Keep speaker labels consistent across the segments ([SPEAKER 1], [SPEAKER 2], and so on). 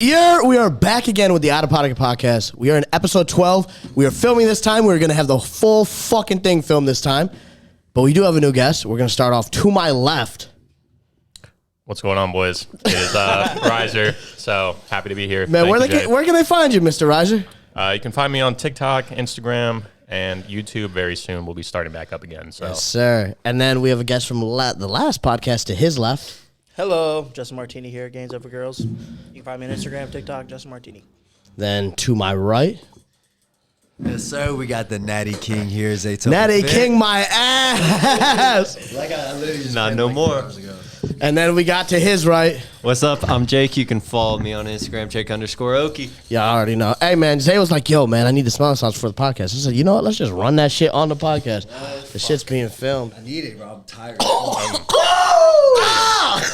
[SPEAKER 1] We are back again with the Out of Pocket podcast. We are in episode 12. We are filming this time. We're going to have the full fucking thing filmed this time. But we do have a new guest. We're going to start off to my left.
[SPEAKER 2] What's going on, boys? It is Riser, so happy to be here.
[SPEAKER 1] Man, where can they find you, Mr. Riser?
[SPEAKER 2] You can find me on TikTok, Instagram, and YouTube very soon. We'll be starting back up again. So.
[SPEAKER 1] Yes, sir. And then we have a guest from the last podcast to his left.
[SPEAKER 3] Hello, Justin Martini here, Gains Over Girls. You can find me on Instagram, TikTok, Justin Martini.
[SPEAKER 1] Then to my right.
[SPEAKER 4] Yes, sir. We got the Natty King here.
[SPEAKER 1] Natty King, my ass.
[SPEAKER 4] Not no more.
[SPEAKER 1] And then we got to his right.
[SPEAKER 5] What's up? I'm Jake. You can follow me on Instagram, Jake_Oelke.
[SPEAKER 1] Yeah, I already know. Hey, man, Zay was like, yo, man, I need the smelling salts for the podcast. He said, you know what? Let's just run that shit on the podcast. The shit's being filmed.
[SPEAKER 4] I need it, bro. I'm tired.
[SPEAKER 1] Oh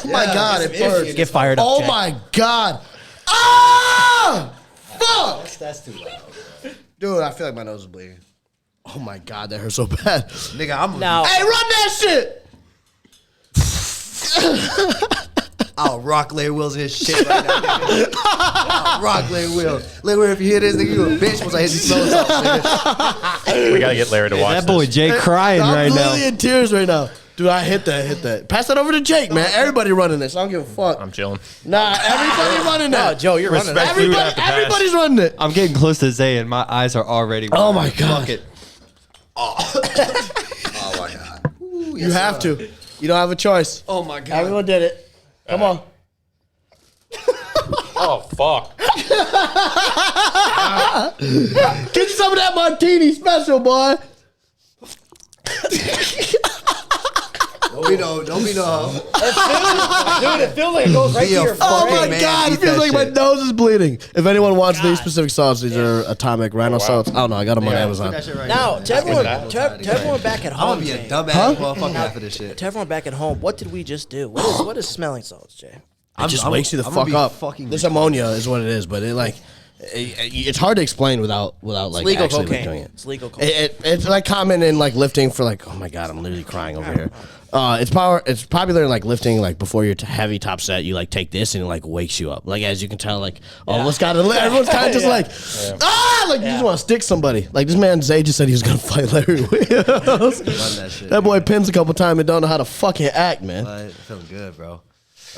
[SPEAKER 1] my God, it burns.
[SPEAKER 3] Get fired up,
[SPEAKER 1] Oh,
[SPEAKER 3] Jake.
[SPEAKER 1] my God. Ah! Fuck!
[SPEAKER 4] That's too loud.
[SPEAKER 1] Dude, I feel like my nose is bleeding. Oh, my God, that hurts so bad.
[SPEAKER 4] Nigga, I'm
[SPEAKER 3] Now,
[SPEAKER 1] Hey, run that shit!
[SPEAKER 4] I'll rock Larry Wheels in his shit right now, nigga. I'll rock Larry Wheels. Larry, if you hear this, nigga, you a bitch once I hit these smells off, nigga.
[SPEAKER 2] We got to get Larry to watch
[SPEAKER 5] That boy
[SPEAKER 2] this.
[SPEAKER 5] Jake crying
[SPEAKER 1] I'm
[SPEAKER 5] right now.
[SPEAKER 1] literally in tears right now. Dude, I hit that. Pass that over to Jake, man. Everybody running this. I don't give a fuck.
[SPEAKER 2] I'm chilling.
[SPEAKER 1] Nah, everybody running
[SPEAKER 3] no,
[SPEAKER 1] that.
[SPEAKER 3] Joe, you're running that.
[SPEAKER 2] Respect. Food at the pass.
[SPEAKER 1] Everybody's running it.
[SPEAKER 5] I'm getting close to Zay, and my eyes are already.
[SPEAKER 1] Oh, my God.
[SPEAKER 5] Fuck it.
[SPEAKER 4] Oh, my God. Ooh,
[SPEAKER 1] You have to. You don't have a choice.
[SPEAKER 5] Oh my God.
[SPEAKER 1] Everyone did it. Come on.
[SPEAKER 2] Oh, fuck.
[SPEAKER 1] Get you some of that Martini special, boy.
[SPEAKER 4] Don't be no.
[SPEAKER 3] Dude, it feels like it goes right to your
[SPEAKER 1] Oh,
[SPEAKER 4] Fucking
[SPEAKER 1] my
[SPEAKER 4] man,
[SPEAKER 1] God. It
[SPEAKER 4] eat
[SPEAKER 1] feels
[SPEAKER 4] that
[SPEAKER 1] like my
[SPEAKER 4] shit.
[SPEAKER 1] nose is bleeding. If anyone wants these
[SPEAKER 3] God.
[SPEAKER 1] specific salts, these are Atomic Rhino salts. I don't know. I got them on Amazon.
[SPEAKER 3] Now, to everyone back at
[SPEAKER 4] I'm
[SPEAKER 3] home,
[SPEAKER 4] gonna be a
[SPEAKER 3] Jay,
[SPEAKER 4] dumbass motherfucker after this shit.
[SPEAKER 3] to everyone back at home, what did we just do? What is smelling salts, Jay?
[SPEAKER 1] It just wakes you the
[SPEAKER 4] I'm gonna
[SPEAKER 1] fuck
[SPEAKER 4] be
[SPEAKER 1] up.
[SPEAKER 4] fucking
[SPEAKER 1] This ammonia is what it is, but it's hard to explain without like
[SPEAKER 3] Legal
[SPEAKER 1] actually
[SPEAKER 3] cocaine.
[SPEAKER 1] doing it.
[SPEAKER 3] It's legal cocaine.
[SPEAKER 1] It's like common in like lifting for like, oh my God, I'm literally crying over here. It's popular in like lifting, like before your heavy top set, you like take this and it like wakes you up. Like as you can tell, like almost got everyone's kind of just like you just want to stick somebody. Like this man Zay just said he was gonna fight Larry Wheels.
[SPEAKER 4] Run that shit.
[SPEAKER 1] That boy pins a couple times and don't know how to fucking act, man.
[SPEAKER 4] But feeling good, bro.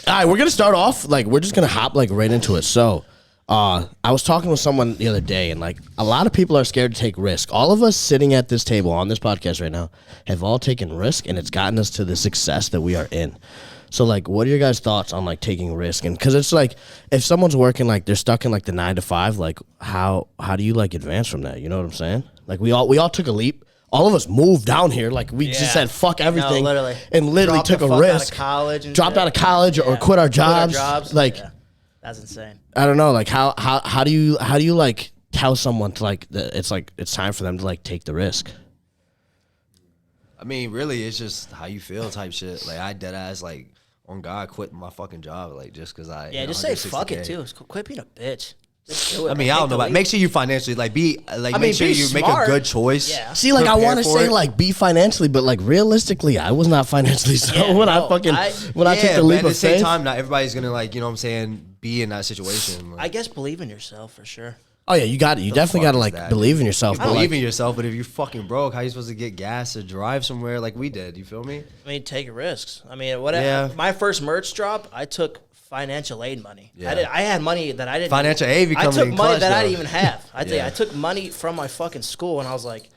[SPEAKER 1] All right, we're gonna start off like we're just gonna hop like right into it. So, I was talking with someone the other day, and like a lot of people are scared to take risk. All of us sitting at this table on this podcast right now have all taken risk, and it's gotten us to the success that we are in. So, like, what are your guys' thoughts on like taking risk? And because it's like if someone's working like they're stuck in like the 9 to 5, like how do you like advance from that? You know what I'm saying? Like we all took a leap. All of us moved down here. Like we just said, fuck everything,
[SPEAKER 3] literally.
[SPEAKER 1] and literally
[SPEAKER 3] Dropped
[SPEAKER 1] took
[SPEAKER 3] the
[SPEAKER 1] a
[SPEAKER 3] fuck out of
[SPEAKER 1] risk.
[SPEAKER 3] college and
[SPEAKER 1] dropped
[SPEAKER 3] shit.
[SPEAKER 1] out of college or
[SPEAKER 3] Yeah.
[SPEAKER 1] quit our
[SPEAKER 3] Quit our
[SPEAKER 1] jobs. Like
[SPEAKER 3] that's insane.
[SPEAKER 1] I don't know. Like how do you like tell someone to like it's time for them to like take the risk?
[SPEAKER 4] I mean, really, it's just how you feel type shit. Like I dead ass like on God quit my fucking job like just because I
[SPEAKER 3] Just say fuck it too. Quit being a bitch. Just do it.
[SPEAKER 4] I mean, I don't know, but make sure you financially make sure
[SPEAKER 3] be
[SPEAKER 4] you make a
[SPEAKER 3] smart.
[SPEAKER 4] good choice.
[SPEAKER 3] Yeah.
[SPEAKER 1] See, like I
[SPEAKER 4] Prepare
[SPEAKER 1] want to
[SPEAKER 4] for
[SPEAKER 1] say
[SPEAKER 4] it.
[SPEAKER 1] like be financially, but like realistically, I was not financially sound when I took the
[SPEAKER 4] but
[SPEAKER 1] leap
[SPEAKER 4] at the
[SPEAKER 1] of
[SPEAKER 4] same
[SPEAKER 1] faith.
[SPEAKER 4] time, not everybody's gonna like you know what I'm saying be in that situation. Like,
[SPEAKER 3] I guess believe in yourself for sure.
[SPEAKER 1] Oh yeah, you got it. You definitely got to
[SPEAKER 4] fuck
[SPEAKER 1] like
[SPEAKER 4] is that,
[SPEAKER 1] believe in yourself.
[SPEAKER 4] you
[SPEAKER 1] But
[SPEAKER 4] believe
[SPEAKER 1] like,
[SPEAKER 4] in yourself, but if you're fucking broke, how you supposed to get gas to drive somewhere like we did? You feel me?
[SPEAKER 3] I mean, take risks. I mean,
[SPEAKER 4] Yeah.
[SPEAKER 3] my first merch drop, I took financial aid money.
[SPEAKER 4] Yeah.
[SPEAKER 3] I had money that I didn't.
[SPEAKER 4] Financial aid be
[SPEAKER 3] I
[SPEAKER 4] coming
[SPEAKER 3] took
[SPEAKER 4] in
[SPEAKER 3] money
[SPEAKER 4] clutch,
[SPEAKER 3] that I
[SPEAKER 4] though.
[SPEAKER 3] didn't even have.
[SPEAKER 4] Yeah.
[SPEAKER 3] I took money from my fucking school, and I was like,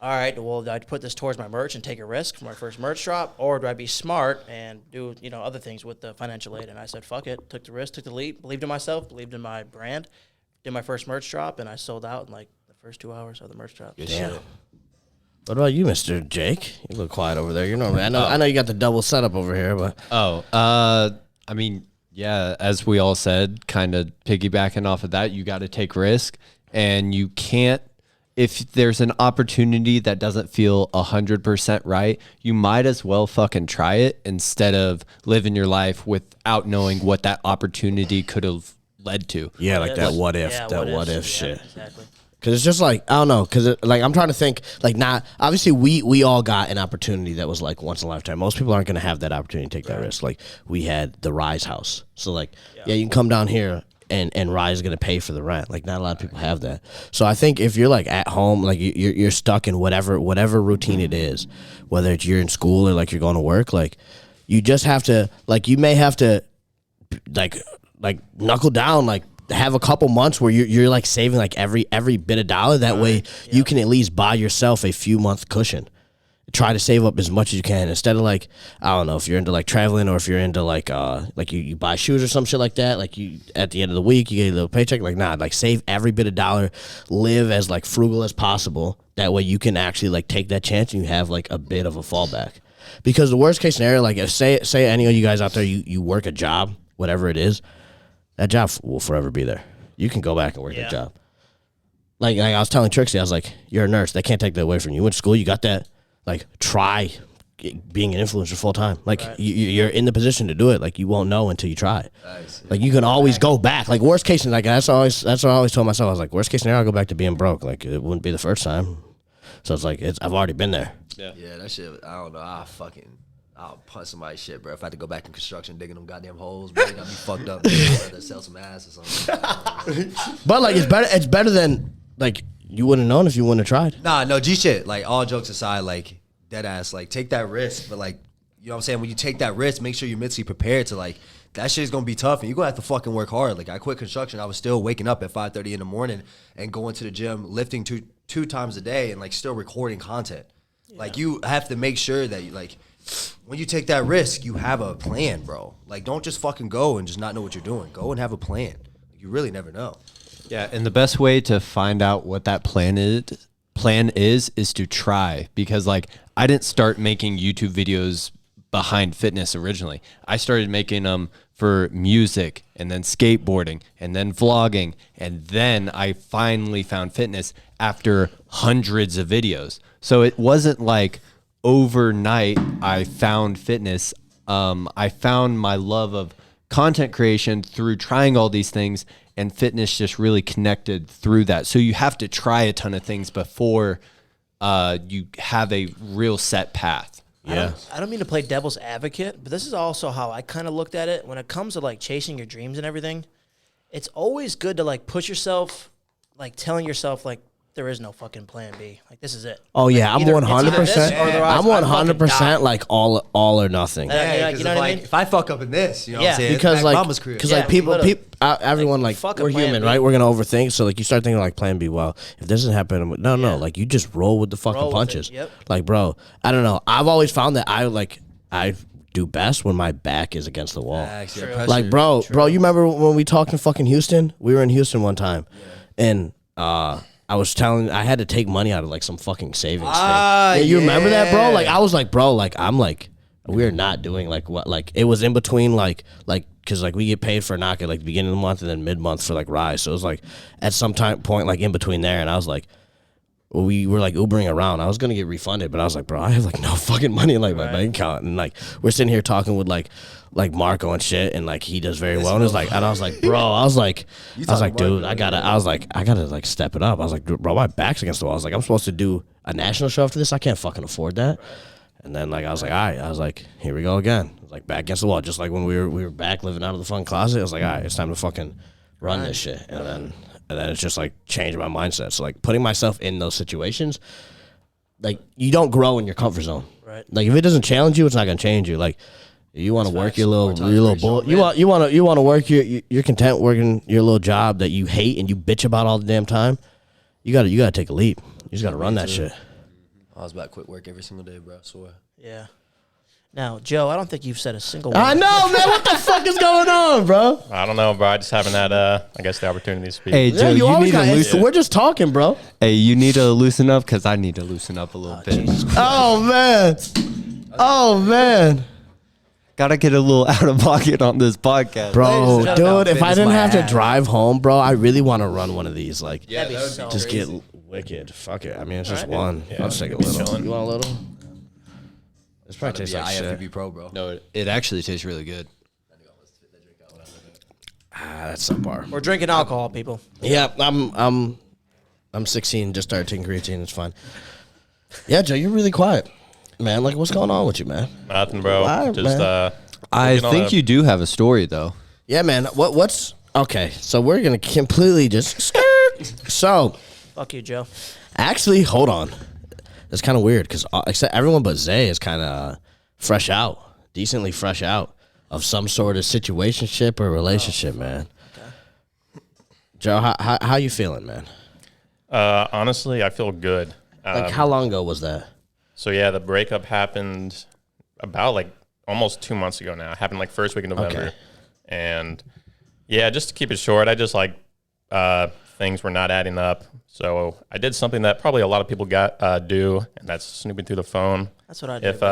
[SPEAKER 3] all right, well, do I put this towards my merch and take a risk for my first merch drop, or do I be smart and do other things with the financial aid? And I said, fuck it, took the risk, took the leap, believed in myself, believed in my brand, did my first merch drop, and I sold out in like the first 2 hours of the merch drop.
[SPEAKER 1] damn. What about you, Mr. Jake? You look quiet over there. You're normally I know you got the double setup over here, but
[SPEAKER 5] I mean, yeah, as we all said, kind of piggybacking off of that, you got to take risk, and you can't. If there's an opportunity that doesn't feel 100% right, you might as well fucking try it instead of living your life without knowing what that opportunity could have led to.
[SPEAKER 1] yeah, like that what if,
[SPEAKER 3] Yeah,
[SPEAKER 1] that what if
[SPEAKER 3] yeah,
[SPEAKER 1] shit.
[SPEAKER 3] Exactly.
[SPEAKER 1] Because it's just like, I don't know, because like I'm trying to think, like not, obviously we all got an opportunity that was like once in a lifetime. Most people aren't going to have that opportunity to take that risk. Like we had the Rise House. So like, yeah, you can come down here and Rye is gonna pay for the rent. Like, not a lot of people have that. So I think if you're like at home, like you're stuck in whatever routine it is, whether it's you're in school or like you're going to work, like you just have to, like, you may have to like knuckle down, like have a couple months where you're like saving like every bit of dollar. That way you can at least buy yourself a few month cushion. Try to save up as much as you can instead of like, I don't know, if you're into like traveling or if you're into like you buy shoes or some shit like that, like you at the end of the week you get a little paycheck, like nah, like save every bit of dollar, live as like frugal as possible. That way you can actually like take that chance and you have like a bit of a fallback. Because the worst case scenario, like if say any of you guys out there, you work a job, whatever it is, that job will forever be there. You can go back and work that job. Like I was telling Trixie, I was like, you're a nurse, they can't take that away from you. You went to school, you got that. Like, try being an influencer full time. Like, you're in the position to do it. Like, you won't know until you try. Nice. Like, you can always go back. Like, worst case, like that's what I always told myself. I was like, worst case scenario, I'll go back to being broke. Like, it wouldn't be the first time. So it's like I've already been there.
[SPEAKER 4] Yeah, that shit. I don't know. I'll punch somebody's shit, bro. If I had to go back in construction digging them goddamn holes, bro, I'd be fucked up. I'd rather sell some ass or something.
[SPEAKER 1] But like, it's better than like. You wouldn't have known if you wouldn't have tried.
[SPEAKER 4] Nah, no, G shit. Like, all jokes aside, like, dead ass, like, take that risk. But, like, you know what I'm saying? When you take that risk, make sure you're mentally prepared to, like, that shit's gonna be tough and you're gonna have to fucking work hard. Like, I quit construction. I was still waking up at 5:30 in the morning and going to the gym, lifting two times a day and, like, still recording content. Yeah. Like, you have to make sure that, you, like, when you take that risk, you have a plan, bro. Like, don't just fucking go and just not know what you're doing. Go and have a plan. You really never know.
[SPEAKER 5] Yeah, and the best way to find out what that plan is to try, because like I didn't start making YouTube videos behind fitness originally. I started making them for music and then skateboarding and then vlogging, and then I finally found fitness after hundreds of videos. So it wasn't like overnight I found fitness. I found my love of content creation through trying all these things, and fitness just really connected through that. So you have to try a ton of things before you have a real set path.
[SPEAKER 1] Yeah.
[SPEAKER 3] I don't mean to play devil's advocate, but this is also how I kind of looked at it. When it comes to like chasing your dreams and everything, it's always good to like push yourself, like telling yourself like there is no fucking plan B. Like this is it.
[SPEAKER 1] Oh yeah,
[SPEAKER 3] like,
[SPEAKER 1] I'm 100%. I'm 100% like all or nothing.
[SPEAKER 4] Yeah,
[SPEAKER 3] you know what I mean?
[SPEAKER 4] If I fuck up in this, you know what I'm saying?
[SPEAKER 1] Because
[SPEAKER 4] it's
[SPEAKER 1] like
[SPEAKER 4] mama's career.
[SPEAKER 1] like people, everyone like
[SPEAKER 3] fuck a
[SPEAKER 1] we're
[SPEAKER 3] plan
[SPEAKER 1] human,
[SPEAKER 3] B.
[SPEAKER 1] right? We're gonna overthink. So like you start thinking like plan B. Well, if this doesn't happen, no, like you just roll with the fucking
[SPEAKER 3] Roll with
[SPEAKER 1] punches.
[SPEAKER 3] it, yep.
[SPEAKER 1] Like bro, I don't know. I've always found that I do best when my back is against the wall. Like bro, you remember when we talked in fucking Houston? We were in Houston one time, and I had to take money out of like some fucking savings thing. Yeah, you remember that, bro? Like I was like, bro, like I'm like, we're not doing like what, like it was in between like because like we get paid for knock at like the beginning of the month and then mid month for like Rise. So it was like at some point like in between there, and I was like, we were like Ubering around. I was gonna get refunded, but I was like, bro, I have like no fucking money in like my bank account, and like we're sitting here talking with like Marco and shit, and like he does very well, and I was like, bro, I was like, dude, I gotta like step it up. I was like, dude, bro, my back's against the wall. I was like, I'm supposed to do a national show after this. I can't fucking afford that. And then like I was like, all right, I was like, here we go again. I was like back against the wall, just like when we were back living out of the fun closet. I was like, all right, it's time to fucking run this shit. And then it's just like changed my mindset. So like putting myself in those situations, like you don't grow in your comfort zone.
[SPEAKER 3] Right.
[SPEAKER 1] Like if it doesn't challenge you, it's not gonna change you. Like you want to work your little bullet. You want to work you're content working your little job that you hate and you bitch about all the damn time. You gotta take a leap. You just gotta run that shit.
[SPEAKER 4] I was about to quit work every single day, bro. I swear.
[SPEAKER 3] Yeah. Now, Joe, I don't think you've said a single word.
[SPEAKER 1] I know, man. What the fuck is going on, bro?
[SPEAKER 2] I don't know, bro. I just haven't had, I guess, the opportunity to speak.
[SPEAKER 5] Hey, Joe,
[SPEAKER 1] Yeah,
[SPEAKER 5] you need to loosen.
[SPEAKER 1] We're just talking, bro.
[SPEAKER 5] Hey, you need to loosen up because I need to loosen up a little bit.
[SPEAKER 1] Oh man.
[SPEAKER 5] Gotta get a little out of pocket on this podcast,
[SPEAKER 1] Bro,
[SPEAKER 3] Ladies,
[SPEAKER 1] dude, if I didn't have to
[SPEAKER 4] ass.
[SPEAKER 1] drive home, bro, I really want to run one of these. Like,
[SPEAKER 3] That'd be so
[SPEAKER 1] just
[SPEAKER 3] crazy.
[SPEAKER 1] get wicked. Fuck it. I mean, it's just
[SPEAKER 3] Alright,
[SPEAKER 1] one.
[SPEAKER 2] Yeah,
[SPEAKER 1] I'll just take a
[SPEAKER 2] be
[SPEAKER 1] little.
[SPEAKER 2] chilling.
[SPEAKER 1] You want a little? This probably tastes like shit.
[SPEAKER 4] IFBB Pro, bro.
[SPEAKER 5] No, it actually tastes really good.
[SPEAKER 1] That's subpar.
[SPEAKER 3] We're drinking alcohol, people.
[SPEAKER 1] Yeah, I'm 16. Just started taking creatine. It's fine. Yeah, Joe, you're really quiet, man. Like, what's going on with you, man?
[SPEAKER 2] Nothing, bro.
[SPEAKER 1] Why,
[SPEAKER 2] Just,
[SPEAKER 1] man?
[SPEAKER 5] I
[SPEAKER 2] Looking on
[SPEAKER 5] think
[SPEAKER 2] a-
[SPEAKER 5] you do have a story, though.
[SPEAKER 1] Yeah, man. What's Okay, so we're gonna completely just skirt. So,
[SPEAKER 3] Fuck you, Joe.
[SPEAKER 1] actually, hold on. That's kind of weird because except everyone but Zay is kind of decently fresh out of some sort of situationship or relationship, man. Okay. Joe, how you feeling, man?
[SPEAKER 2] Honestly, I feel good.
[SPEAKER 1] Like, how long ago was that?
[SPEAKER 2] So yeah, the breakup happened about like almost 2 months ago now. It happened like first week in November.
[SPEAKER 1] Okay.
[SPEAKER 2] And yeah, just to keep it short, I just like things were not adding up. So I did something that probably a lot of people do, and that's snooping through the phone.
[SPEAKER 3] That's what I do.
[SPEAKER 2] If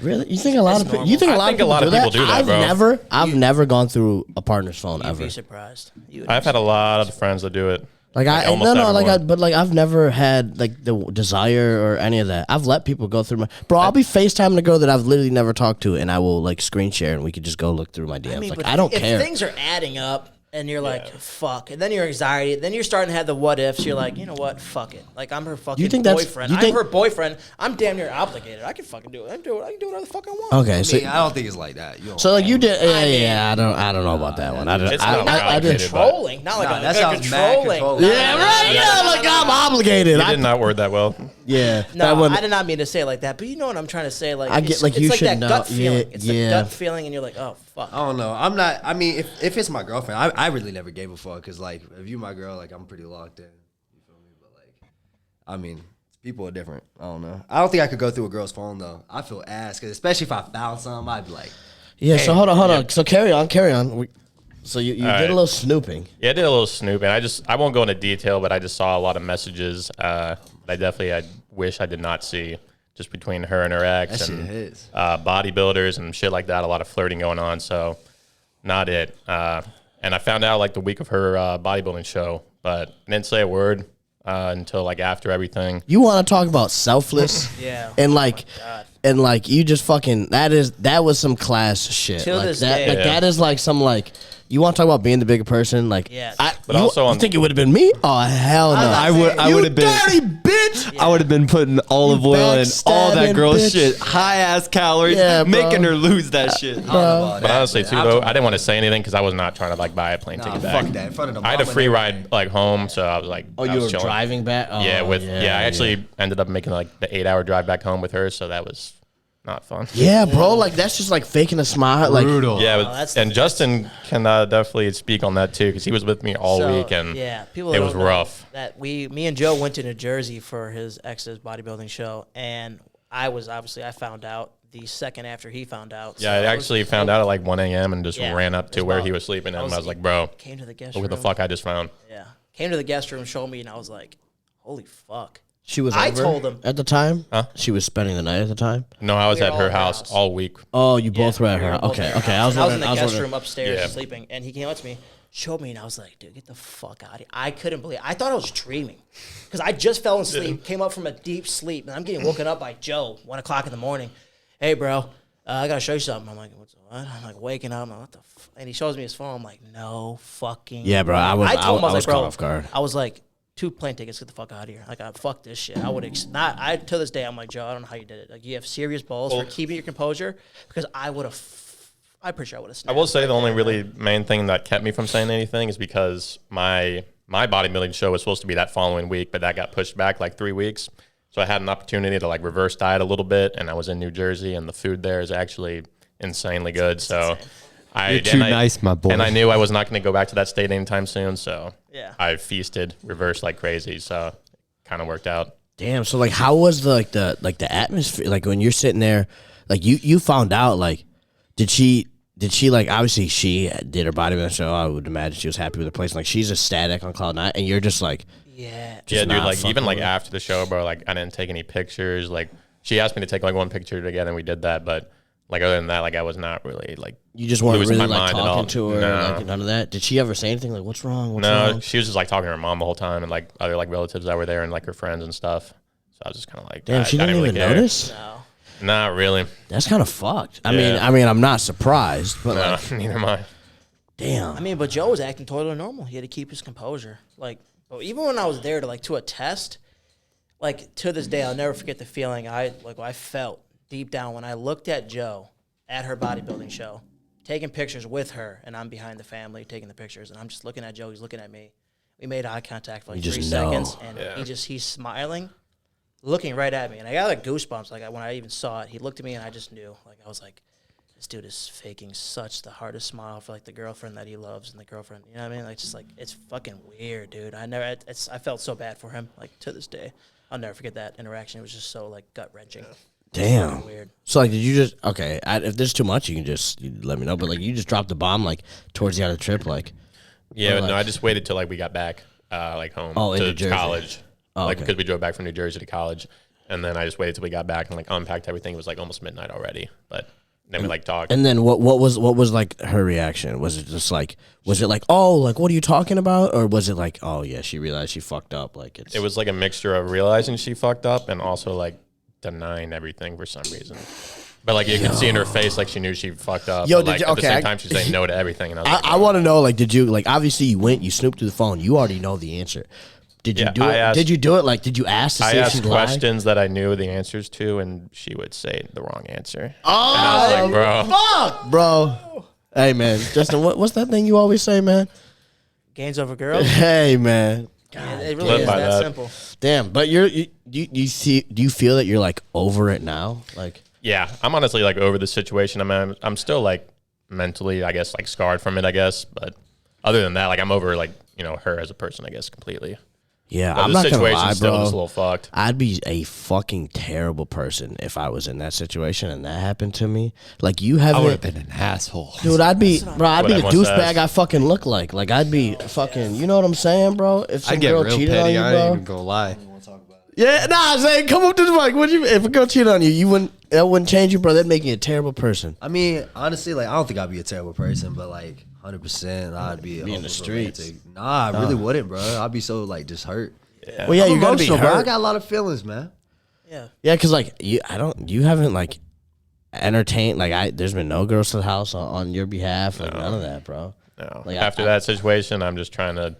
[SPEAKER 1] Really? You think a lot of people?
[SPEAKER 3] normal.
[SPEAKER 1] You think
[SPEAKER 2] I think a lot of people do that, bro.
[SPEAKER 1] I've never gone through a partner's phone
[SPEAKER 3] You'd
[SPEAKER 1] ever.
[SPEAKER 3] be surprised.
[SPEAKER 2] I've had a lot of friends that do it.
[SPEAKER 1] Like I've never had like the desire or any of that. I've let people go through my bro. I'll be FaceTiming a girl that I've literally never talked to, and I will like screen share, and we could just go look through my DMs.
[SPEAKER 3] but
[SPEAKER 1] I don't
[SPEAKER 3] if
[SPEAKER 1] care.
[SPEAKER 3] things are adding up and you're like, fuck, and then your anxiety, then you're starting to have the what ifs. You're like, you know what, fuck it. Like I'm her fucking boyfriend. I'm her boyfriend. I'm damn near obligated. I can fucking do it. I can do whatever the fuck I want.
[SPEAKER 1] Okay,
[SPEAKER 4] I
[SPEAKER 1] so
[SPEAKER 4] mean, I don't think it's like that. You don't
[SPEAKER 1] so like you did. Yeah. I don't know about that one.
[SPEAKER 2] It's not
[SPEAKER 1] I did.
[SPEAKER 2] complicated,
[SPEAKER 3] Controlling, not like
[SPEAKER 4] that sounds mad controlling.
[SPEAKER 1] Yeah, right. Yeah, like I'm obligated.
[SPEAKER 2] You did not word that well.
[SPEAKER 1] Yeah.
[SPEAKER 3] No, I did not mean to say it like that, but you know what I'm trying to say. Like
[SPEAKER 1] I get, like,
[SPEAKER 3] it's
[SPEAKER 1] you
[SPEAKER 3] like
[SPEAKER 1] should
[SPEAKER 3] that
[SPEAKER 1] know.
[SPEAKER 3] gut feeling.
[SPEAKER 1] Yeah,
[SPEAKER 3] It's
[SPEAKER 1] yeah.
[SPEAKER 3] the gut feeling, and you're like, oh fuck.
[SPEAKER 4] I don't know. I'm not. I mean, if it's my girlfriend, I really never gave a fuck because like if you my girl, like I'm pretty locked in. You feel me? But like, I mean, people are different. I don't know. I don't think I could go through a girl's phone though. I feel ass because especially if I found something, I'd be like,
[SPEAKER 1] Yeah. So hold on. So carry on. So you did
[SPEAKER 2] right.
[SPEAKER 1] a little snooping.
[SPEAKER 2] Yeah, I did a little snooping. I won't go into detail, but I just saw a lot of messages. I wish I did not see, just between her and her ex
[SPEAKER 4] that shit
[SPEAKER 2] and
[SPEAKER 4] hits.
[SPEAKER 2] bodybuilders and shit like that. A lot of flirting going on. So not it. And I found out like the week of her bodybuilding show, but I didn't say a word until like after everything.
[SPEAKER 1] You want to talk about selfless?
[SPEAKER 3] Yeah.
[SPEAKER 1] And like, you just fucking that was some class shit.
[SPEAKER 3] Till
[SPEAKER 1] like
[SPEAKER 3] this
[SPEAKER 1] that,
[SPEAKER 3] day.
[SPEAKER 1] like that is like some like. You want to talk about being the bigger person? Like,
[SPEAKER 3] Yeah.
[SPEAKER 2] But also
[SPEAKER 1] you think it would have been me? Oh hell no!
[SPEAKER 5] I would have been.
[SPEAKER 1] dirty bitch.
[SPEAKER 5] I would have been putting olive oil and all that
[SPEAKER 1] backstabbing
[SPEAKER 5] girl
[SPEAKER 1] bitch.
[SPEAKER 5] shit, high ass calories,
[SPEAKER 1] Yeah, bro.
[SPEAKER 5] making her lose that shit.
[SPEAKER 4] I don't know about
[SPEAKER 2] But
[SPEAKER 4] that,
[SPEAKER 2] honestly,
[SPEAKER 4] man.
[SPEAKER 2] too, though, I didn't want to say anything because I was not trying to like buy a plane
[SPEAKER 4] Nah,
[SPEAKER 2] ticket back.
[SPEAKER 4] fuck that. In front of the
[SPEAKER 2] I had a
[SPEAKER 4] mama
[SPEAKER 2] free
[SPEAKER 4] and
[SPEAKER 2] ride like home, so I was like,
[SPEAKER 1] Oh,
[SPEAKER 2] I
[SPEAKER 1] you
[SPEAKER 2] was
[SPEAKER 1] were
[SPEAKER 2] chilling.
[SPEAKER 1] driving back? Oh,
[SPEAKER 2] Yeah, I actually ended up making like the 8-hour drive back home with her, so that was not fun.
[SPEAKER 1] Yeah, bro. Like that's just like faking a smile. Like,
[SPEAKER 5] Brutal.
[SPEAKER 2] Yeah,
[SPEAKER 3] that's
[SPEAKER 2] and
[SPEAKER 3] the
[SPEAKER 2] Justin can definitely speak on that too because he was with me all
[SPEAKER 3] So,
[SPEAKER 2] week and
[SPEAKER 3] people
[SPEAKER 2] it
[SPEAKER 3] don't
[SPEAKER 2] was
[SPEAKER 3] know
[SPEAKER 2] rough.
[SPEAKER 3] That me and Joe went to New Jersey for his ex's bodybuilding show, and I found out the second after he found out.
[SPEAKER 2] Yeah, I actually found out at like 1 a.m. and just
[SPEAKER 3] Yeah,
[SPEAKER 2] ran up to
[SPEAKER 3] it was
[SPEAKER 2] where
[SPEAKER 3] about-
[SPEAKER 2] he was sleeping, and I was like,
[SPEAKER 3] he
[SPEAKER 2] bro,
[SPEAKER 3] came to the guest
[SPEAKER 2] look
[SPEAKER 3] room.
[SPEAKER 2] what the fuck I just found.
[SPEAKER 3] Yeah, came to the guest room, showed me, and I was like, holy fuck.
[SPEAKER 1] she was.
[SPEAKER 3] I
[SPEAKER 1] over
[SPEAKER 3] told him.
[SPEAKER 1] at the time.
[SPEAKER 2] Huh?
[SPEAKER 1] She was spending the night at the time.
[SPEAKER 2] No, I was
[SPEAKER 3] We were
[SPEAKER 2] at
[SPEAKER 3] all
[SPEAKER 2] her
[SPEAKER 3] at her
[SPEAKER 2] house
[SPEAKER 3] house.
[SPEAKER 2] all week.
[SPEAKER 1] Oh, you both were at
[SPEAKER 3] We
[SPEAKER 1] her.
[SPEAKER 3] were both
[SPEAKER 1] Okay,
[SPEAKER 3] at her
[SPEAKER 1] okay.
[SPEAKER 3] house.
[SPEAKER 1] I was
[SPEAKER 3] in the guest
[SPEAKER 1] wondering.
[SPEAKER 3] room upstairs
[SPEAKER 2] Yeah.
[SPEAKER 3] sleeping, and he came up to me, showed me, and I was like, dude, get the fuck out of here. I couldn't believe it. I thought I was dreaming because I just fell asleep, came up from a deep sleep, and I'm getting woken up by Joe, 1 o'clock in the morning. Hey, bro, I got to show you something. I'm like, what? I'm like waking up. I'm like, what the fuck? And he shows me his phone. I'm like, no fucking.
[SPEAKER 1] Yeah, bro. I was.
[SPEAKER 3] I told him, I was like,
[SPEAKER 1] caught
[SPEAKER 3] bro,
[SPEAKER 1] off guard.
[SPEAKER 3] I was like, 2 plane tickets, get the fuck out of here. Like, fuck this shit. I would not. I to this day, I'm like, Joe, I don't know how you did it. Like, you have serious balls for keeping your composure because I would have. I'm pretty sure I would have.
[SPEAKER 2] I will say the only really main thing that kept me from saying anything is because my bodybuilding show was supposed to be that following week, but that got pushed back like 3 weeks. So I had an opportunity to like reverse diet a little bit, and I was in New Jersey, and the food there is actually insanely good. So
[SPEAKER 5] You're too nice, my boy.
[SPEAKER 2] And I knew I was not going to go back to that state anytime soon. So
[SPEAKER 3] Yeah.
[SPEAKER 2] I feasted, reversed like crazy. So kind of worked out.
[SPEAKER 1] Damn. So like, how was the atmosphere? Like when you're sitting there, like you found out. Like, did she like obviously she did her bodybuilding show. I would imagine she was happy with the place. Like she's ecstatic on cloud nine, and you're just like,
[SPEAKER 3] Yeah.
[SPEAKER 2] Yeah, dude,
[SPEAKER 1] not
[SPEAKER 2] like
[SPEAKER 1] fucking
[SPEAKER 2] even like
[SPEAKER 1] with it.
[SPEAKER 2] after the show, bro, like I didn't take any pictures. Like she asked me to take like one picture together and we did that. But like other than that, like I was not really like
[SPEAKER 1] you just weren't
[SPEAKER 2] losing
[SPEAKER 1] really
[SPEAKER 2] my
[SPEAKER 1] like
[SPEAKER 2] mind at all.
[SPEAKER 1] talking to her,
[SPEAKER 2] No.
[SPEAKER 1] like none of that. Did she ever say anything like, "What's wrong? What's
[SPEAKER 2] No,
[SPEAKER 1] wrong?"
[SPEAKER 2] she was just like talking to her mom the whole time and like other like relatives that were there and like her friends and stuff. So I was just kind of like,
[SPEAKER 1] Damn, she
[SPEAKER 2] I
[SPEAKER 1] didn't
[SPEAKER 2] really
[SPEAKER 1] even
[SPEAKER 2] care.
[SPEAKER 1] notice.
[SPEAKER 3] No.
[SPEAKER 2] Not really.
[SPEAKER 1] That's kind of fucked. I
[SPEAKER 2] Yeah.
[SPEAKER 1] mean, I'm not surprised, but
[SPEAKER 2] No,
[SPEAKER 1] like,
[SPEAKER 2] neither am I.
[SPEAKER 1] damn.
[SPEAKER 3] I mean, but Joe was acting totally normal. He had to keep his composure. Like, but even when I was there to attest, like to this day, I'll never forget the feeling I felt deep down when I looked at Joe at her bodybuilding show, taking pictures with her, and I'm behind the family taking the pictures, and I'm just looking at Joe. He's looking at me. We made eye contact for like 3 seconds, and he's smiling, looking right at me, and I got like goosebumps. Like when I even saw it, he looked at me, and I just knew. Like I was like, this dude is faking such the hardest smile for like the girlfriend that he loves and the girlfriend. You know what I mean? Like just like it's fucking weird, dude. I felt so bad for him. Like to this day, I'll never forget that interaction. It was just so like gut wrenching.
[SPEAKER 1] Damn.
[SPEAKER 3] Weird.
[SPEAKER 1] So like, did you just if there's too much, you let me know. But like, you just dropped the bomb like towards the end of the trip, like.
[SPEAKER 2] Yeah,
[SPEAKER 1] like,
[SPEAKER 2] no, I just waited till like we got back, like home
[SPEAKER 1] into
[SPEAKER 2] to college, like
[SPEAKER 1] okay.
[SPEAKER 2] because we drove back from New Jersey to college, and then I just waited till we got back and like unpacked everything. It was like almost midnight already, but then we like talked.
[SPEAKER 1] And then what was like her reaction? Was it just like oh, like what are you talking about, or was it like, oh yeah, she realized she fucked up? Like
[SPEAKER 2] it was like a mixture of realizing she fucked up and also like denying everything for some reason. But like you can see in her face, like she knew she fucked up.
[SPEAKER 1] Yo,
[SPEAKER 2] but, like, at the same
[SPEAKER 1] I-
[SPEAKER 2] time, she's saying no to everything. And
[SPEAKER 1] I want to know, like, did you like? Obviously, you snooped through the phone. You already know the answer. Did you do it? Did you do it? Like, did you ask to see
[SPEAKER 2] I
[SPEAKER 1] if she
[SPEAKER 2] asked
[SPEAKER 1] lied?
[SPEAKER 2] questions that I knew the answers to, and she would say the wrong answer.
[SPEAKER 1] Oh,
[SPEAKER 2] and I was like, bro,
[SPEAKER 1] fuck, bro. Hey, man, Justin, what's that thing you always say, man?
[SPEAKER 3] Gains over girls.
[SPEAKER 1] Hey, man.
[SPEAKER 3] Yeah, it really
[SPEAKER 2] Live
[SPEAKER 3] is
[SPEAKER 2] by
[SPEAKER 3] that
[SPEAKER 2] that.
[SPEAKER 3] simple.
[SPEAKER 1] Damn, but do you feel that you're like over it now? Like,
[SPEAKER 2] yeah, I'm honestly like over the situation. I'm still like mentally, I guess, like scarred from it, I guess. But other than that, like I'm over like, you know, her as a person, I guess, completely.
[SPEAKER 1] yeah,
[SPEAKER 2] But
[SPEAKER 1] I'm
[SPEAKER 2] the
[SPEAKER 1] not gonna
[SPEAKER 2] situation's
[SPEAKER 1] lie,
[SPEAKER 2] still
[SPEAKER 1] bro.
[SPEAKER 2] just a little fucked.
[SPEAKER 1] I'd be a fucking terrible person if I was in that situation and that happened to me. Like, you
[SPEAKER 5] I would
[SPEAKER 1] haven't.
[SPEAKER 5] have been an asshole.
[SPEAKER 1] Dude, I'd be the
[SPEAKER 2] everyone
[SPEAKER 1] douchebag
[SPEAKER 2] says.
[SPEAKER 1] I fucking look like. Like, I'd be fucking, you know what I'm saying, bro? If some
[SPEAKER 5] I get
[SPEAKER 1] girl
[SPEAKER 5] real
[SPEAKER 1] cheated
[SPEAKER 5] petty.
[SPEAKER 1] on you,
[SPEAKER 5] I ain't
[SPEAKER 1] bro.
[SPEAKER 5] even gonna lie.
[SPEAKER 1] Yeah, nah, Zay, come up to the mic. If a girl cheated on you, that wouldn't change you, bro. That'd make you a terrible person.
[SPEAKER 4] I mean, honestly, like I don't think I'd be a terrible person, but like 100%, I'd be
[SPEAKER 1] Be in the streets.
[SPEAKER 4] Nah, I really wouldn't, bro. I'd be so like just hurt.
[SPEAKER 2] Yeah.
[SPEAKER 1] Well, yeah,
[SPEAKER 4] I'm
[SPEAKER 1] you gotta be
[SPEAKER 4] emotional, bro. I
[SPEAKER 1] hurt.
[SPEAKER 4] got a lot of feelings, man.
[SPEAKER 3] Yeah.
[SPEAKER 1] Yeah, because like you haven't like entertained. Like there's been no girls to the house on your behalf. Like none of that, bro.
[SPEAKER 2] No.
[SPEAKER 1] Like,
[SPEAKER 2] After that situation, I'm just trying to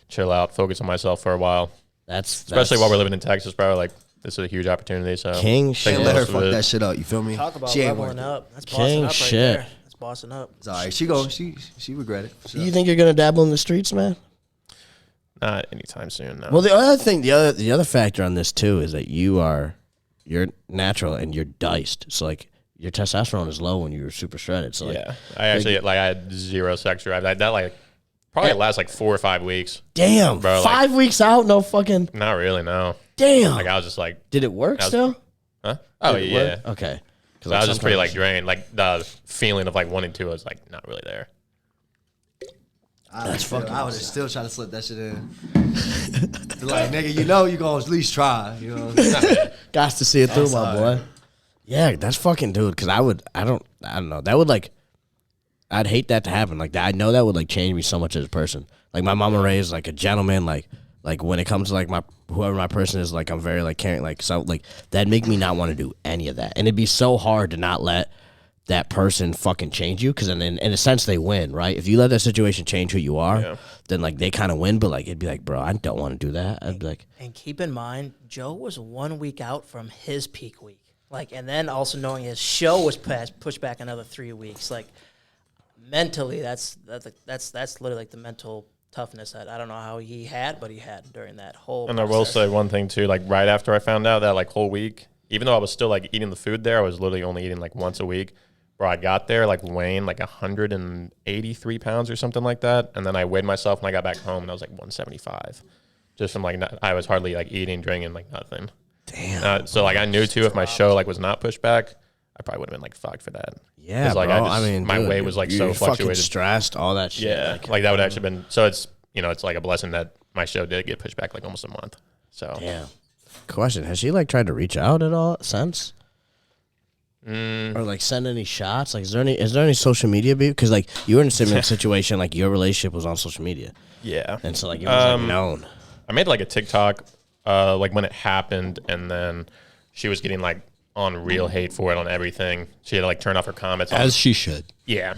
[SPEAKER 2] chill out, focus on myself for a while. Especially while we're living in Texas, bro. Like this is a huge opportunity. So
[SPEAKER 1] King
[SPEAKER 2] take
[SPEAKER 1] shit.
[SPEAKER 4] Can't let her
[SPEAKER 2] most of
[SPEAKER 4] fuck
[SPEAKER 2] it.
[SPEAKER 4] that shit up. You feel me?
[SPEAKER 3] Talk about
[SPEAKER 4] she ain't
[SPEAKER 3] leveling
[SPEAKER 4] worth it.
[SPEAKER 3] up. That's
[SPEAKER 1] King
[SPEAKER 3] bossing up right
[SPEAKER 1] shit.
[SPEAKER 3] there. That's bossing up.
[SPEAKER 4] It's all right. She regret it. for sure.
[SPEAKER 1] You think you're gonna dabble in the streets, man?
[SPEAKER 2] Not anytime soon. No.
[SPEAKER 1] Well, the other thing, the other factor on this too is that you're natural and you're diced. So like your testosterone is low when you're super shredded. So like,
[SPEAKER 2] yeah, I actually like I had zero sex drive. That like probably lasts like 4 or 5 weeks.
[SPEAKER 1] damn,
[SPEAKER 2] Bro, like-
[SPEAKER 1] 5 weeks out, no fucking
[SPEAKER 2] Not really. No.
[SPEAKER 1] damn.
[SPEAKER 2] Like I was just like,
[SPEAKER 1] Did it work
[SPEAKER 2] was-
[SPEAKER 1] still?
[SPEAKER 2] huh? Oh
[SPEAKER 1] Did it
[SPEAKER 2] yeah.
[SPEAKER 1] work? Okay.
[SPEAKER 2] So I was just pretty like drained. Like the feeling of like wanting to was like not really there.
[SPEAKER 1] That's fucking
[SPEAKER 4] I was still trying to slip that shit in. Like, nigga, you know you gonna at least try. You know.
[SPEAKER 1] got to see it through, my
[SPEAKER 4] all
[SPEAKER 1] boy. Yeah, that's fucking dude. Because I don't know. That would like, I'd hate that to happen. Like that, I know that would like change me so much as a person. Like my mama raised like a gentleman. Like when it comes to like whoever my person is, like I'm very like caring. Like so like that'd make me not want to do any of that. And it'd be so hard to not let that person fucking change you, because in a sense they win, right? If you let that situation change who you are, then like they kind of win. But like it'd be like, bro, I don't want to do that. I'd be like,
[SPEAKER 3] And keep in mind, Joe was 1 week out from his peak week. Like, and then also knowing his show was pushed back another 3 weeks. Like, mentally, that's literally like the mental toughness that I don't know how he had, but he had during that whole.
[SPEAKER 2] And I will say one thing too. Like right after I found out that like whole week, even though I was still like eating the food there, I was literally only eating like once a week. Bro, I got there like weighing like 183 pounds or something like that, and then I weighed myself when I got back home, and I was like 175, just from like I was hardly like eating, drinking, like nothing.
[SPEAKER 1] damn.
[SPEAKER 2] So like I knew too, if my show like was not pushed back, I probably would have been like fucked for that.
[SPEAKER 1] Yeah,
[SPEAKER 2] 'Cause, like,
[SPEAKER 1] bro.
[SPEAKER 2] I mean, my
[SPEAKER 1] dude,
[SPEAKER 2] weight was like
[SPEAKER 1] you're
[SPEAKER 2] so
[SPEAKER 1] fucking
[SPEAKER 2] fluctuated.
[SPEAKER 1] stressed, all that shit.
[SPEAKER 2] Yeah, like that would actually been. So it's it's like a blessing that my show did get pushed back like almost a month. So
[SPEAKER 1] Damn. Question: has she like tried to reach out at all since? Or like send any shots? Like, is there any social media beef? Because like you were in a similar situation, like your relationship was on social media,
[SPEAKER 2] yeah,
[SPEAKER 1] and so like it was like known.
[SPEAKER 2] I made like a TikTok, like when it happened, and then she was getting like on real hate for it on everything. She had to like turn off her comments.
[SPEAKER 5] As she should.
[SPEAKER 2] Yeah.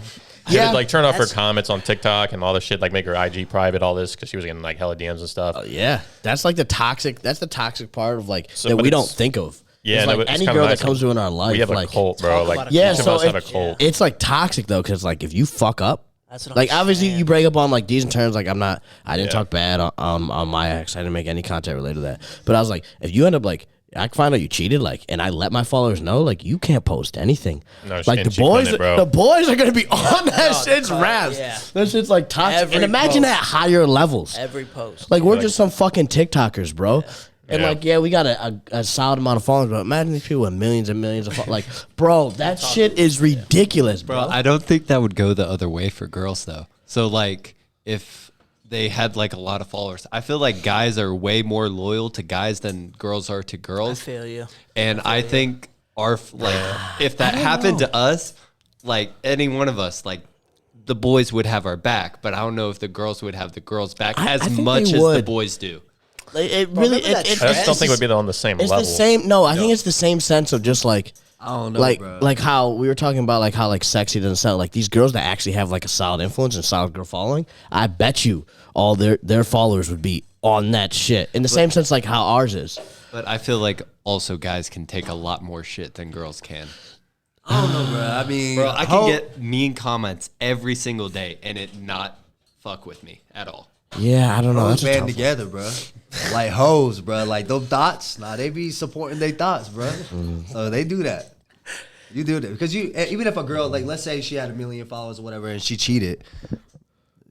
[SPEAKER 2] She
[SPEAKER 1] Yeah,
[SPEAKER 2] would like turn off her
[SPEAKER 3] that's-
[SPEAKER 2] comments on TikTok and all this shit, like make her IG private, all this, because she was getting like hella DMs and stuff.
[SPEAKER 1] Yeah, that's like the toxic. That's the toxic part of like
[SPEAKER 2] So,
[SPEAKER 1] that
[SPEAKER 2] but
[SPEAKER 1] we don't
[SPEAKER 2] it's-
[SPEAKER 1] think of.
[SPEAKER 2] Yeah,
[SPEAKER 1] like
[SPEAKER 2] it's
[SPEAKER 1] any
[SPEAKER 2] kinda
[SPEAKER 1] girl
[SPEAKER 2] nice.
[SPEAKER 1] that comes into our life,
[SPEAKER 2] We have a
[SPEAKER 1] like
[SPEAKER 2] cult, bro.
[SPEAKER 3] Talk
[SPEAKER 2] Like
[SPEAKER 3] about a
[SPEAKER 1] yeah,
[SPEAKER 2] each of
[SPEAKER 1] so
[SPEAKER 2] us have a cult.
[SPEAKER 1] it's like toxic though, because like if you fuck up,
[SPEAKER 3] That's what
[SPEAKER 1] like
[SPEAKER 3] I'm
[SPEAKER 1] obviously
[SPEAKER 3] saying.
[SPEAKER 1] you break up on like decent terms. Like I didn't
[SPEAKER 2] Yeah.
[SPEAKER 1] talk bad on my ex. I didn't make any content related to that. But I was like, if you end up like, I find out you cheated, like, and I let my followers know, like, you can't post anything.
[SPEAKER 2] No,
[SPEAKER 1] like
[SPEAKER 2] and
[SPEAKER 1] the
[SPEAKER 2] she couldn't,
[SPEAKER 1] boys,
[SPEAKER 2] bro.
[SPEAKER 1] the boys are gonna be on that
[SPEAKER 3] No,
[SPEAKER 1] shit's
[SPEAKER 3] cut,
[SPEAKER 1] raps.
[SPEAKER 3] yeah.
[SPEAKER 1] That shit's like toxic.
[SPEAKER 3] Every
[SPEAKER 1] and imagine
[SPEAKER 3] post.
[SPEAKER 1] at higher levels.
[SPEAKER 3] Every post.
[SPEAKER 1] Like we're just some fucking TikTokers, bro. And
[SPEAKER 2] Yeah.
[SPEAKER 1] like, yeah, we got a solid amount of followers, but imagine these people with millions and millions of like, bro, that shit is ridiculous, bro.
[SPEAKER 5] Bro, I don't think that would go the other way for girls though. So like if they had like a lot of followers, I feel like guys are way more loyal to guys than girls are to
[SPEAKER 3] I
[SPEAKER 5] girls.
[SPEAKER 3] feel you.
[SPEAKER 5] And I think our like if that happened to us, like any one of us, like the boys would have our back, but I don't know if the girls would have the girls' back
[SPEAKER 1] I
[SPEAKER 5] as
[SPEAKER 1] think
[SPEAKER 5] much
[SPEAKER 1] they
[SPEAKER 5] as the
[SPEAKER 1] would.
[SPEAKER 5] boys do.
[SPEAKER 1] Like, it really,
[SPEAKER 3] remember that
[SPEAKER 1] it,
[SPEAKER 2] I just don't
[SPEAKER 1] it's
[SPEAKER 2] think it would be on the same
[SPEAKER 1] It's
[SPEAKER 2] level.
[SPEAKER 1] the same. No, I think it's the same sense of just like,
[SPEAKER 4] I don't know,
[SPEAKER 1] like,
[SPEAKER 4] bro.
[SPEAKER 1] like how we were talking about, like how like sexy doesn't sound like these girls that actually have like a solid influence and solid girl following. I bet you all their followers would be on that shit in the same sense like how ours is.
[SPEAKER 5] But I feel like also guys can take a lot more shit than girls can.
[SPEAKER 4] I don't know, bro. I mean,
[SPEAKER 5] Bro, I can get mean comments every single day and it not fuck with me at all.
[SPEAKER 1] Yeah, I don't know.
[SPEAKER 4] hoes
[SPEAKER 1] That's a
[SPEAKER 4] band
[SPEAKER 1] tough
[SPEAKER 4] together, bro. Like hoes, bro. Like those thoughts. Nah, they be supporting their thoughts, bro. So they do that. You do that because you even if a girl like let's say she had 1 million followers or whatever and she cheated,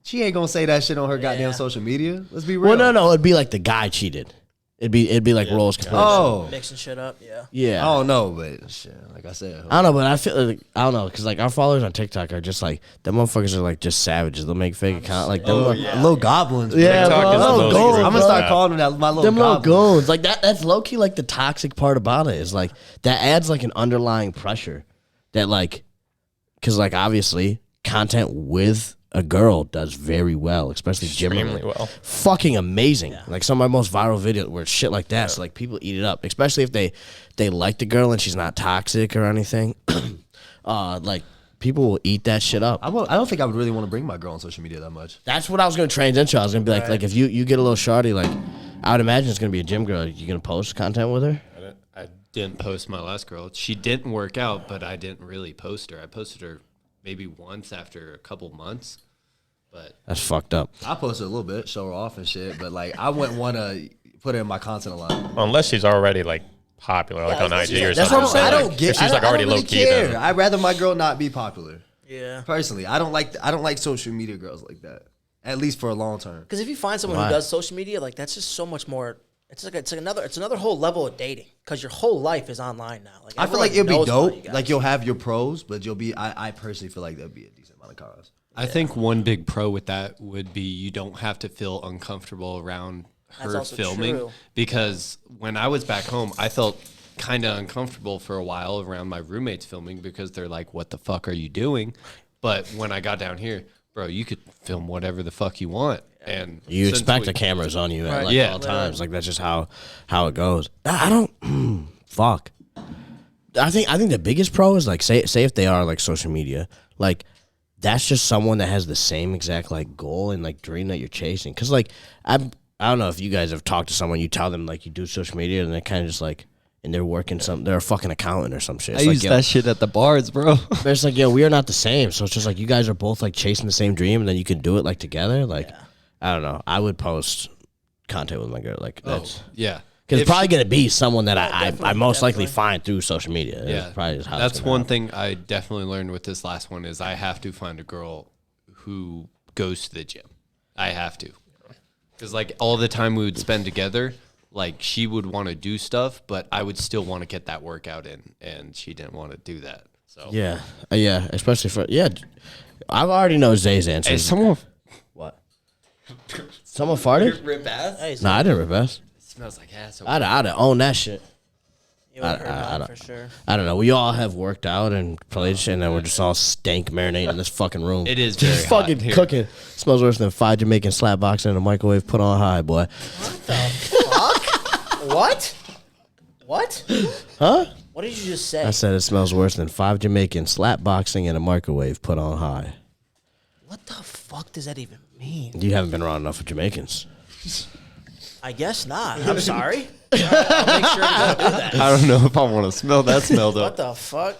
[SPEAKER 4] she ain't gonna say that shit on her goddamn social media. Let's be real.
[SPEAKER 1] Well, no, it'd be like the guy cheated. It'd be like roles completely.
[SPEAKER 4] Oh,
[SPEAKER 3] Mixing shit up, yeah.
[SPEAKER 1] Yeah.
[SPEAKER 4] I don't know, but shit, like I said,
[SPEAKER 1] I don't know, but I feel like I don't know because like our followers on TikTok are just like them motherfuckers are like just savages. They'll make fake accounts like them.
[SPEAKER 4] little goblins. Bro.
[SPEAKER 1] Yeah,
[SPEAKER 2] TikTok
[SPEAKER 1] bro,
[SPEAKER 2] is the
[SPEAKER 1] little
[SPEAKER 2] most
[SPEAKER 1] goons,
[SPEAKER 2] group
[SPEAKER 4] I'm
[SPEAKER 1] bro.
[SPEAKER 4] gonna start
[SPEAKER 2] Yeah.
[SPEAKER 4] calling them that my little
[SPEAKER 1] Them little
[SPEAKER 4] goblins.
[SPEAKER 1] goons, like that's low key like the toxic part about it is like that adds like an underlying pressure that like, because like obviously content with a girl does very well, especially gym
[SPEAKER 2] Extremely
[SPEAKER 1] related.
[SPEAKER 2] well.
[SPEAKER 1] Fucking amazing. Like some of my most viral videos were shit like that. So like people eat it up, especially if they like the girl and she's not toxic or anything. Like people will eat that shit up.
[SPEAKER 4] I don't think I would really want to bring my girl on social media that much.
[SPEAKER 1] That's what I was gonna transition. I was gonna be like if you get a little shawty, like I would imagine it's gonna be a gym girl. You gonna post content with her?
[SPEAKER 5] I didn't post my last girl. She didn't work out, but I didn't really post her. I posted her maybe once after a couple months. But
[SPEAKER 1] That's fucked up.
[SPEAKER 4] I posted a little bit, show her off and shit, but like I wouldn't want to put her in my content a lot.
[SPEAKER 2] Unless she's already like popular, like on IG or
[SPEAKER 1] that's
[SPEAKER 2] something.
[SPEAKER 1] what I'm saying.
[SPEAKER 4] I
[SPEAKER 2] Like,
[SPEAKER 4] don't get.
[SPEAKER 2] If she's like
[SPEAKER 4] I
[SPEAKER 2] already
[SPEAKER 4] don't really
[SPEAKER 2] low key,
[SPEAKER 4] care.
[SPEAKER 2] then
[SPEAKER 4] I'd rather my girl not be popular.
[SPEAKER 3] Yeah.
[SPEAKER 4] Personally, I don't like social media girls like that. At least for a long term.
[SPEAKER 3] Because if you find someone
[SPEAKER 1] Why?
[SPEAKER 3] who does social media, like that's just so much more. It's another whole level of dating because your whole life is online now. Like
[SPEAKER 4] I feel like it'd
[SPEAKER 3] everyone
[SPEAKER 4] be
[SPEAKER 3] knows about
[SPEAKER 4] dope.
[SPEAKER 3] you guys.
[SPEAKER 4] Like you'll have your pros, but you'll be. I personally feel like that'd be a decent amount of cons.
[SPEAKER 5] I think one big pro with that would be you don't have to feel uncomfortable around
[SPEAKER 3] That's
[SPEAKER 5] her
[SPEAKER 3] also
[SPEAKER 5] filming.
[SPEAKER 3] true.
[SPEAKER 5] Because when I was back home, I felt kind of uncomfortable for a while around my roommates filming because they're like, what the fuck are you doing? But when I got down here, bro, you could film whatever the fuck you want. And
[SPEAKER 1] You
[SPEAKER 5] since
[SPEAKER 1] expect
[SPEAKER 5] we-
[SPEAKER 1] the cameras on you at
[SPEAKER 3] Right.
[SPEAKER 1] like
[SPEAKER 5] Yeah.
[SPEAKER 1] all times. Like that's just how it goes. I don't fuck. I think the biggest pro is like say if they are like social media, like that's just someone that has the same exact like goal and like dream that you're chasing. Cause like I don't know if you guys have talked to someone, you tell them like you do social media and they're kind of just like and they're working they're a fucking accountant or some shit.
[SPEAKER 5] I
[SPEAKER 1] It's like,
[SPEAKER 5] use
[SPEAKER 1] yo,
[SPEAKER 5] that shit at the bars, bro.
[SPEAKER 1] but it's like, yo, we are not the same. So it's just like you guys are both like chasing the same dream and then you can do it like together. Like I don't know. I would post content with my girl. Like that's
[SPEAKER 5] Yeah.
[SPEAKER 1] because
[SPEAKER 5] If
[SPEAKER 1] it's probably gonna be someone that I
[SPEAKER 3] definitely,
[SPEAKER 1] most likely
[SPEAKER 3] definitely.
[SPEAKER 1] find through social media.
[SPEAKER 5] Yeah,
[SPEAKER 1] That's probably just how
[SPEAKER 5] that's
[SPEAKER 1] it's gonna
[SPEAKER 5] one
[SPEAKER 1] happen.
[SPEAKER 5] thing I definitely learned with this last one is I have to find a girl who goes to the gym. I have to, because like all the time we would spend together, like she would want to do stuff, but I would still want to get that workout in, and she didn't want to do that. So
[SPEAKER 1] Yeah, yeah, especially for I already know Zay's answer.
[SPEAKER 5] hey, someone
[SPEAKER 1] What? Someone farted?
[SPEAKER 5] rip ass.
[SPEAKER 3] Hey,
[SPEAKER 1] No, I didn't rip ass.
[SPEAKER 5] Smells like ass.
[SPEAKER 1] I'd own that shit.
[SPEAKER 3] you would have heard
[SPEAKER 1] I
[SPEAKER 3] about it
[SPEAKER 1] don't-
[SPEAKER 3] for sure.
[SPEAKER 1] I don't know. We all have worked out and played shit, and then we're just all stank marinating in this fucking room.
[SPEAKER 5] It is very
[SPEAKER 1] just
[SPEAKER 5] hot
[SPEAKER 1] fucking
[SPEAKER 5] here.
[SPEAKER 1] cooking. Smells worse than 5 Jamaican slap boxing in a microwave put on high, boy.
[SPEAKER 3] What? What?
[SPEAKER 1] Huh?
[SPEAKER 3] What did you just say?
[SPEAKER 1] I said it smells worse than 5 Jamaican slap boxing in a microwave put on high.
[SPEAKER 3] What the fuck does that even mean?
[SPEAKER 1] You haven't been around enough of Jamaicans.
[SPEAKER 3] I guess not. I'm sorry. I'll make sure to go do that.
[SPEAKER 5] I don't know if I want to smell that smell though.
[SPEAKER 3] What the fuck?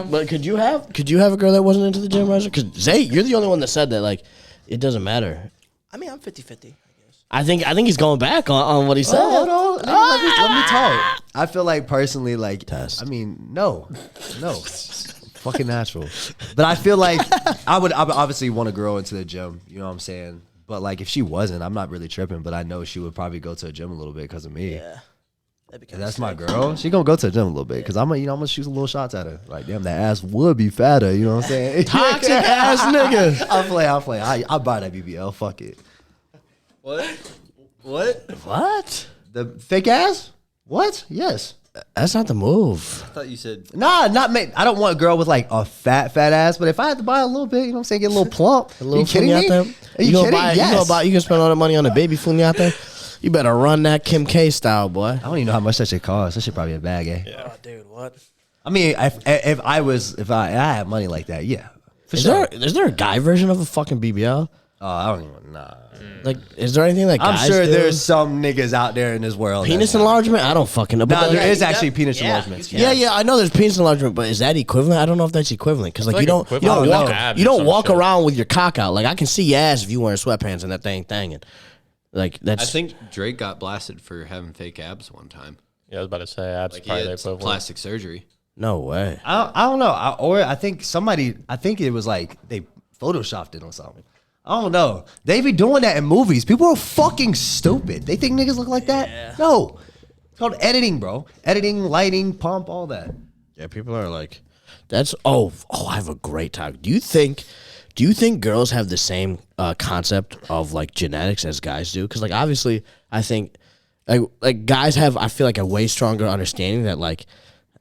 [SPEAKER 1] But could you have a girl that wasn't into the gym, Riser? Because Zay, you're the only one that said that. Like, it doesn't matter.
[SPEAKER 3] I mean, I'm 50-50.
[SPEAKER 1] I think he's going back on what he said.
[SPEAKER 4] Hold on. Let me talk. I feel like personally, like,
[SPEAKER 1] Test.
[SPEAKER 4] I mean, no. Fucking natural. But I feel like I would obviously want to grow into the gym. You know what I'm saying? But like, if she wasn't, I'm not really tripping. But I know she would probably go to the gym a little bit because of me.
[SPEAKER 3] Yeah. That'd be
[SPEAKER 4] And that's my girl. She gonna go to the gym a little bit because I'm gonna shoot some little shots at her. Like, damn, that ass would be fatter. You know what I'm saying?
[SPEAKER 1] Toxic ass nigga.
[SPEAKER 4] I'll play. I'll buy that BBL. Fuck it.
[SPEAKER 5] What?
[SPEAKER 1] What?
[SPEAKER 4] The fake ass? What? Yes.
[SPEAKER 1] That's not the move.
[SPEAKER 5] I thought you said.
[SPEAKER 4] Nah, not me. I don't want a girl with like a fat ass. But if I had to buy a little bit, you know what I'm saying, get a little plump.
[SPEAKER 1] A little
[SPEAKER 4] you kidding me?
[SPEAKER 1] funyata.
[SPEAKER 4] Are you kidding? Yes.
[SPEAKER 1] You can spend all the money on a baby funyata. You better run that Kim K style, boy.
[SPEAKER 4] I don't even know how much that shit costs. That shit probably a bag, eh?
[SPEAKER 2] Yeah.
[SPEAKER 3] Oh, dude, what?
[SPEAKER 4] I mean, if I had money like that, yeah. For sure.
[SPEAKER 1] Is there a guy version of a fucking BBL?
[SPEAKER 4] Oh, I don't even know.
[SPEAKER 1] Like, is there anything that
[SPEAKER 4] I'm
[SPEAKER 1] guys
[SPEAKER 4] sure
[SPEAKER 1] do?
[SPEAKER 4] there's some niggas out there in this world.
[SPEAKER 1] Penis
[SPEAKER 4] that-
[SPEAKER 1] enlargement? I don't fucking know.
[SPEAKER 4] Nah,
[SPEAKER 1] But
[SPEAKER 4] there
[SPEAKER 1] like,
[SPEAKER 4] is actually penis enlargements.
[SPEAKER 1] Yeah, I know there's penis enlargement, but is that equivalent? I don't know if that's equivalent because like
[SPEAKER 2] like
[SPEAKER 1] you don't
[SPEAKER 2] equivalent
[SPEAKER 1] walk
[SPEAKER 2] to abs
[SPEAKER 1] you
[SPEAKER 2] or
[SPEAKER 1] don't
[SPEAKER 2] some
[SPEAKER 1] walk
[SPEAKER 2] shit.
[SPEAKER 1] around with your cock out. Like I can see your ass if you wearing sweatpants and that thing thanging. Like that's
[SPEAKER 5] I think Drake got blasted for having fake abs one time.
[SPEAKER 2] Yeah, I was about to say abs
[SPEAKER 5] Like he
[SPEAKER 2] probably the
[SPEAKER 5] had
[SPEAKER 2] equivalent.
[SPEAKER 5] plastic surgery.
[SPEAKER 1] no way.
[SPEAKER 4] I don't know. I think it was like they photoshopped it or something. I don't know. They be doing that in movies. People are fucking stupid. They think niggas look like that? No. It's called editing, bro. Editing, lighting, pump, all that.
[SPEAKER 1] Yeah, people are like, that's I have a great talk. Do you think girls have the same concept of like genetics as guys do? Because like obviously, I think like guys have I feel like a way stronger understanding that like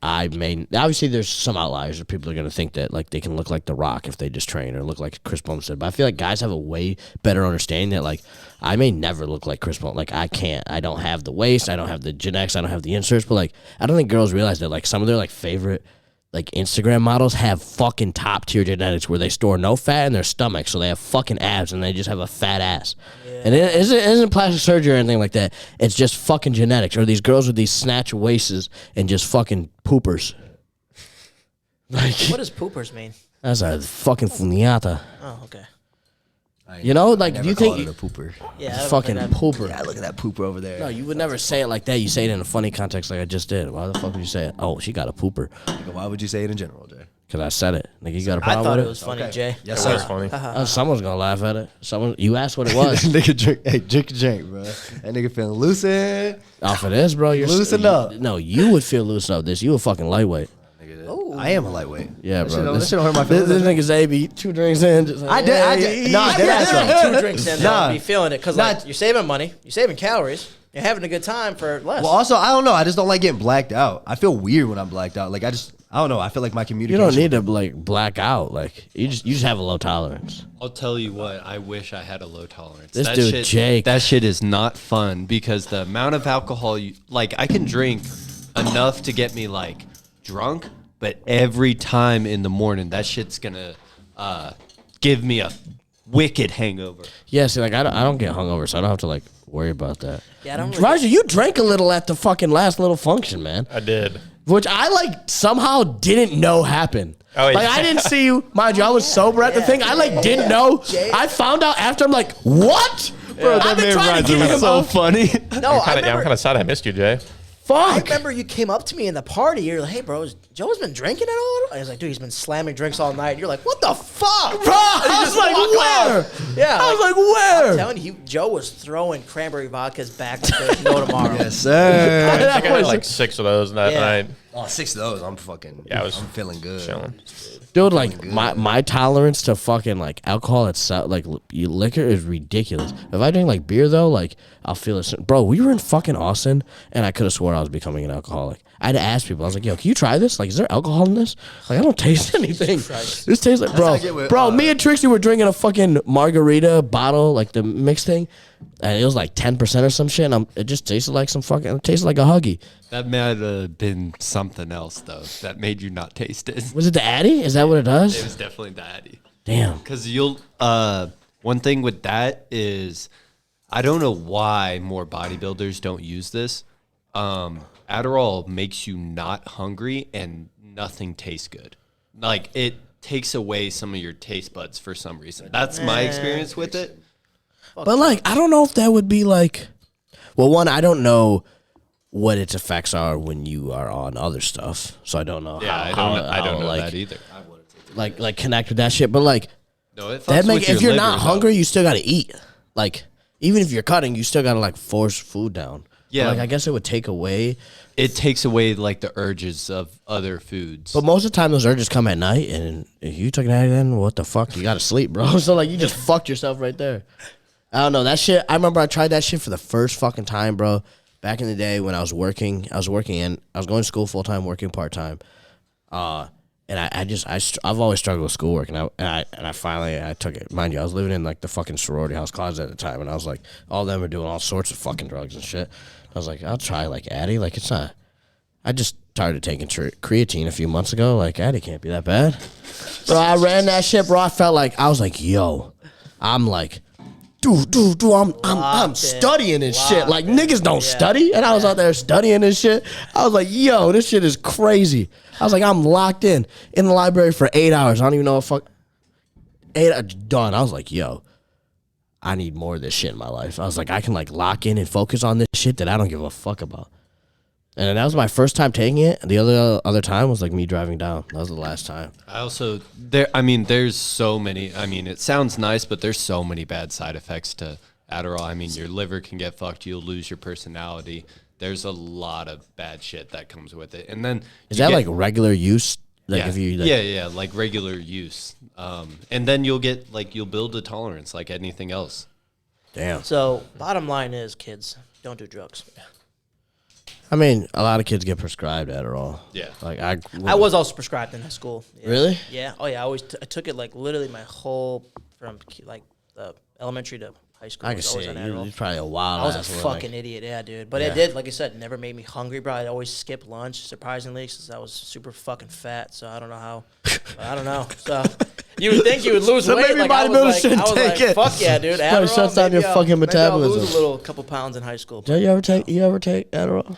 [SPEAKER 1] obviously there's some outliers that people are gonna think that like they can look like The Rock if they just train or look like Chris Bumstead. But I feel like guys have a way better understanding that like I may never look like Chris Bumstead. Like I don't have the waist, I don't have the genetics, I don't have the inserts. But like I don't think girls realize that like some of their like favorite like Instagram models have fucking top tier genetics where they store no fat in their stomach, so they have fucking abs and they just have a fat ass. Yeah. And it isn't plastic surgery or anything like that. It's just fucking genetics. Or these girls with these snatch waists and just fucking poopers. Like
[SPEAKER 3] What does poopers mean?
[SPEAKER 1] that's a fucking funiata.
[SPEAKER 3] Oh, okay.
[SPEAKER 1] You know, like
[SPEAKER 4] Never
[SPEAKER 1] do you
[SPEAKER 4] called
[SPEAKER 1] think
[SPEAKER 4] it a pooper?
[SPEAKER 3] Yeah. I
[SPEAKER 1] fucking
[SPEAKER 3] don't think
[SPEAKER 1] pooper?
[SPEAKER 4] Yeah, look at that pooper over there.
[SPEAKER 1] No, you would never say it like that. You say it in a funny context like I just did. Why the fuck would you say it? Oh, she got a pooper.
[SPEAKER 4] Nigga, why would you say it in general, Jay?
[SPEAKER 1] Because I said it. Like you got a
[SPEAKER 3] I
[SPEAKER 1] problem
[SPEAKER 3] thought
[SPEAKER 1] with
[SPEAKER 3] it was funny,
[SPEAKER 4] Okay.
[SPEAKER 3] Jay.
[SPEAKER 4] Yes,
[SPEAKER 2] That was
[SPEAKER 4] sir.
[SPEAKER 2] funny.
[SPEAKER 1] Someone's gonna laugh at it. You asked what it was.
[SPEAKER 4] Nigga drink a drink, bro. That nigga feeling lucid.
[SPEAKER 1] Off of this, bro, you're
[SPEAKER 4] Loosen up.
[SPEAKER 1] No, you would feel loosened up. This, you a fucking lightweight.
[SPEAKER 4] I am a lightweight.
[SPEAKER 1] Yeah,
[SPEAKER 4] That
[SPEAKER 1] bro.
[SPEAKER 4] shit don't-
[SPEAKER 1] This,
[SPEAKER 4] that shit don't hurt my feelings.
[SPEAKER 1] This nigga's AB 2 drinks in. Just like,
[SPEAKER 4] I did. Nah, that's right.
[SPEAKER 3] 2 drinks in,
[SPEAKER 4] Nah.
[SPEAKER 3] though, be feeling it because
[SPEAKER 4] Nah.
[SPEAKER 3] like you're saving money, you're saving calories, you're having a good time for less.
[SPEAKER 4] Well, also, I don't know. I just don't like getting blacked out. I feel weird when I'm blacked out. Like I don't know. I feel like my
[SPEAKER 1] You
[SPEAKER 4] communication.
[SPEAKER 1] don't need to like black out. Like you just have a low tolerance.
[SPEAKER 5] I'll tell you what, I wish I had a low tolerance.
[SPEAKER 1] This dude,
[SPEAKER 5] shit,
[SPEAKER 1] Jake.
[SPEAKER 5] That shit is not fun because the amount of alcohol I can drink enough to get me like drunk, but every time in the morning that shit's gonna give me a wicked hangover.
[SPEAKER 1] Yeah, see, like I don't get hungover, so I don't have to like worry about that.
[SPEAKER 3] Yeah, I don't really-
[SPEAKER 1] Roger, you drank a little at the fucking last little function, man.
[SPEAKER 2] I did.
[SPEAKER 1] Which I like somehow didn't know happened.
[SPEAKER 2] Oh,
[SPEAKER 1] Like
[SPEAKER 2] yeah.
[SPEAKER 1] I didn't see you, mind you. I was sober at the thing. I like didn't know. I found out after. I'm like, what? Bro, I've been trying to get him out.
[SPEAKER 5] funny.
[SPEAKER 3] no, I
[SPEAKER 2] I'm
[SPEAKER 3] remember,
[SPEAKER 2] kind of sad I missed you, Jay.
[SPEAKER 3] I
[SPEAKER 1] Fuck.
[SPEAKER 3] remember you came up to me in the party. You're like, "Hey, bro, Joe's been drinking at all?" I was like, "Dude, he's been slamming drinks all night." You're like, "What the fuck,
[SPEAKER 1] Bro, I was like, where?
[SPEAKER 3] Yeah,
[SPEAKER 1] I was like,
[SPEAKER 3] I'm
[SPEAKER 1] where?
[SPEAKER 3] telling you, Joe was throwing cranberry vodkas back like there's no tomorrow.
[SPEAKER 4] Yes, sir.
[SPEAKER 2] I think I had
[SPEAKER 1] was-
[SPEAKER 2] like 6 of those that
[SPEAKER 3] Yeah.
[SPEAKER 2] night.
[SPEAKER 4] Oh, 6 of those. I'm fucking.
[SPEAKER 2] Yeah, I was
[SPEAKER 4] I'm feeling good.
[SPEAKER 2] Chilling.
[SPEAKER 1] Dude, like my tolerance to fucking like alcohol itself, like liquor is ridiculous. If I drink like beer though, like I'll feel it. Bro, we were in fucking Austin, and I could have swore I was becoming an alcoholic. I had to ask people. I was like, "Yo, can you try this? Like, is there alcohol in this? Like, I don't taste anything. This tastes like,
[SPEAKER 4] how I get
[SPEAKER 1] bro.
[SPEAKER 4] with,
[SPEAKER 1] Me and Trixie were drinking a fucking margarita bottle, like the mixed thing, and it was like 10% or some shit. And it just tasted like some fucking. It tasted like a Huggy.
[SPEAKER 5] That might have been something else though that made you not taste it.
[SPEAKER 1] Was it the Addy? Is that what it
[SPEAKER 5] It
[SPEAKER 1] does?
[SPEAKER 5] was definitely the Addy.
[SPEAKER 1] Damn.
[SPEAKER 5] Because one thing with that is I don't know why more bodybuilders don't use this. Adderall makes you not hungry and nothing tastes good. Like it takes away some of your taste buds for some reason. That's my experience with it.
[SPEAKER 1] But like, I don't know if that would be like. Well, one, I don't know what its effects are when you are on other stuff, so I don't know.
[SPEAKER 5] Yeah, I don't know
[SPEAKER 1] like,
[SPEAKER 5] that either.
[SPEAKER 1] Like connect with that shit, but like
[SPEAKER 5] No, it
[SPEAKER 1] that
[SPEAKER 5] fucks
[SPEAKER 1] make
[SPEAKER 5] with your
[SPEAKER 1] if you're
[SPEAKER 5] liver,
[SPEAKER 1] not
[SPEAKER 5] though.
[SPEAKER 1] hungry, you still gotta eat. Like even if you're cutting, you still gotta like force food down.
[SPEAKER 5] Yeah.
[SPEAKER 1] But, like I guess it would take away.
[SPEAKER 5] It takes away like the urges of other foods.
[SPEAKER 1] But most of the time, those urges come at night, and if you took an Adderall, what the fuck? You gotta sleep, bro. So like, you just fucked yourself right there. I don't know that shit. I remember I tried that shit for the first fucking time, bro. Back in the day when I was working, I was going to school full time, working part time. And I've always struggled with schoolwork, and I finally took it. Mind you, I was living in like the fucking sorority house closet at the time, and I was like, all of them were doing all sorts of fucking drugs and shit. I was like, I'll try like Addy. Like it's not. I just started taking creatine a few months ago. Like Addy can't be that bad, bro. I ran that shit, bro. I was like, yo, I'm like, dude, I'm studying this shit. Like niggas don't study, and I was out there studying this shit. I was like, yo, this shit is crazy. I was like, I'm locked in the library for 8 hours. I don't even know if 8 done. I was like, yo, I need more of this shit in my life. I was like, I can like lock in and focus on this shit that I don't give a fuck about. And that was my first time taking it. And the other time was like me driving down. That was the last time.
[SPEAKER 5] There's so many. I mean, it sounds nice, but there's so many bad side effects to Adderall. I mean, your liver can get fucked. You'll lose your personality. There's a lot of bad shit that comes with it. And then
[SPEAKER 1] is that like regular use? Like if you
[SPEAKER 5] like regular use. And then you'll build a tolerance like anything else.
[SPEAKER 1] Damn.
[SPEAKER 3] So bottom line is, kids, don't do drugs.
[SPEAKER 1] I mean, a lot of kids get prescribed Adderall.
[SPEAKER 5] Yeah.
[SPEAKER 1] Like
[SPEAKER 3] I was also prescribed in high school. Yeah.
[SPEAKER 1] Really?
[SPEAKER 3] Yeah. Oh yeah. I took it like literally my whole from like elementary to high school.
[SPEAKER 1] I can see it. You're probably a wild.
[SPEAKER 3] I was a
[SPEAKER 1] asshole,
[SPEAKER 3] fucking idiot, yeah, dude. But it did, like I said, never made me hungry, bro. I'd always skip lunch, surprisingly, since I was super fucking fat. So I don't know how. I don't know. So you would think you would lose
[SPEAKER 1] So
[SPEAKER 3] weight.
[SPEAKER 1] maybe
[SPEAKER 3] Like I
[SPEAKER 1] bodybuilders
[SPEAKER 3] was like,
[SPEAKER 1] shouldn't take it.
[SPEAKER 3] fuck yeah, dude.
[SPEAKER 1] Probably
[SPEAKER 3] Adderall,
[SPEAKER 1] shuts down your fucking
[SPEAKER 3] maybe
[SPEAKER 1] metabolism.
[SPEAKER 3] I'll lose a couple pounds in high school.
[SPEAKER 1] Did you ever take Adderall?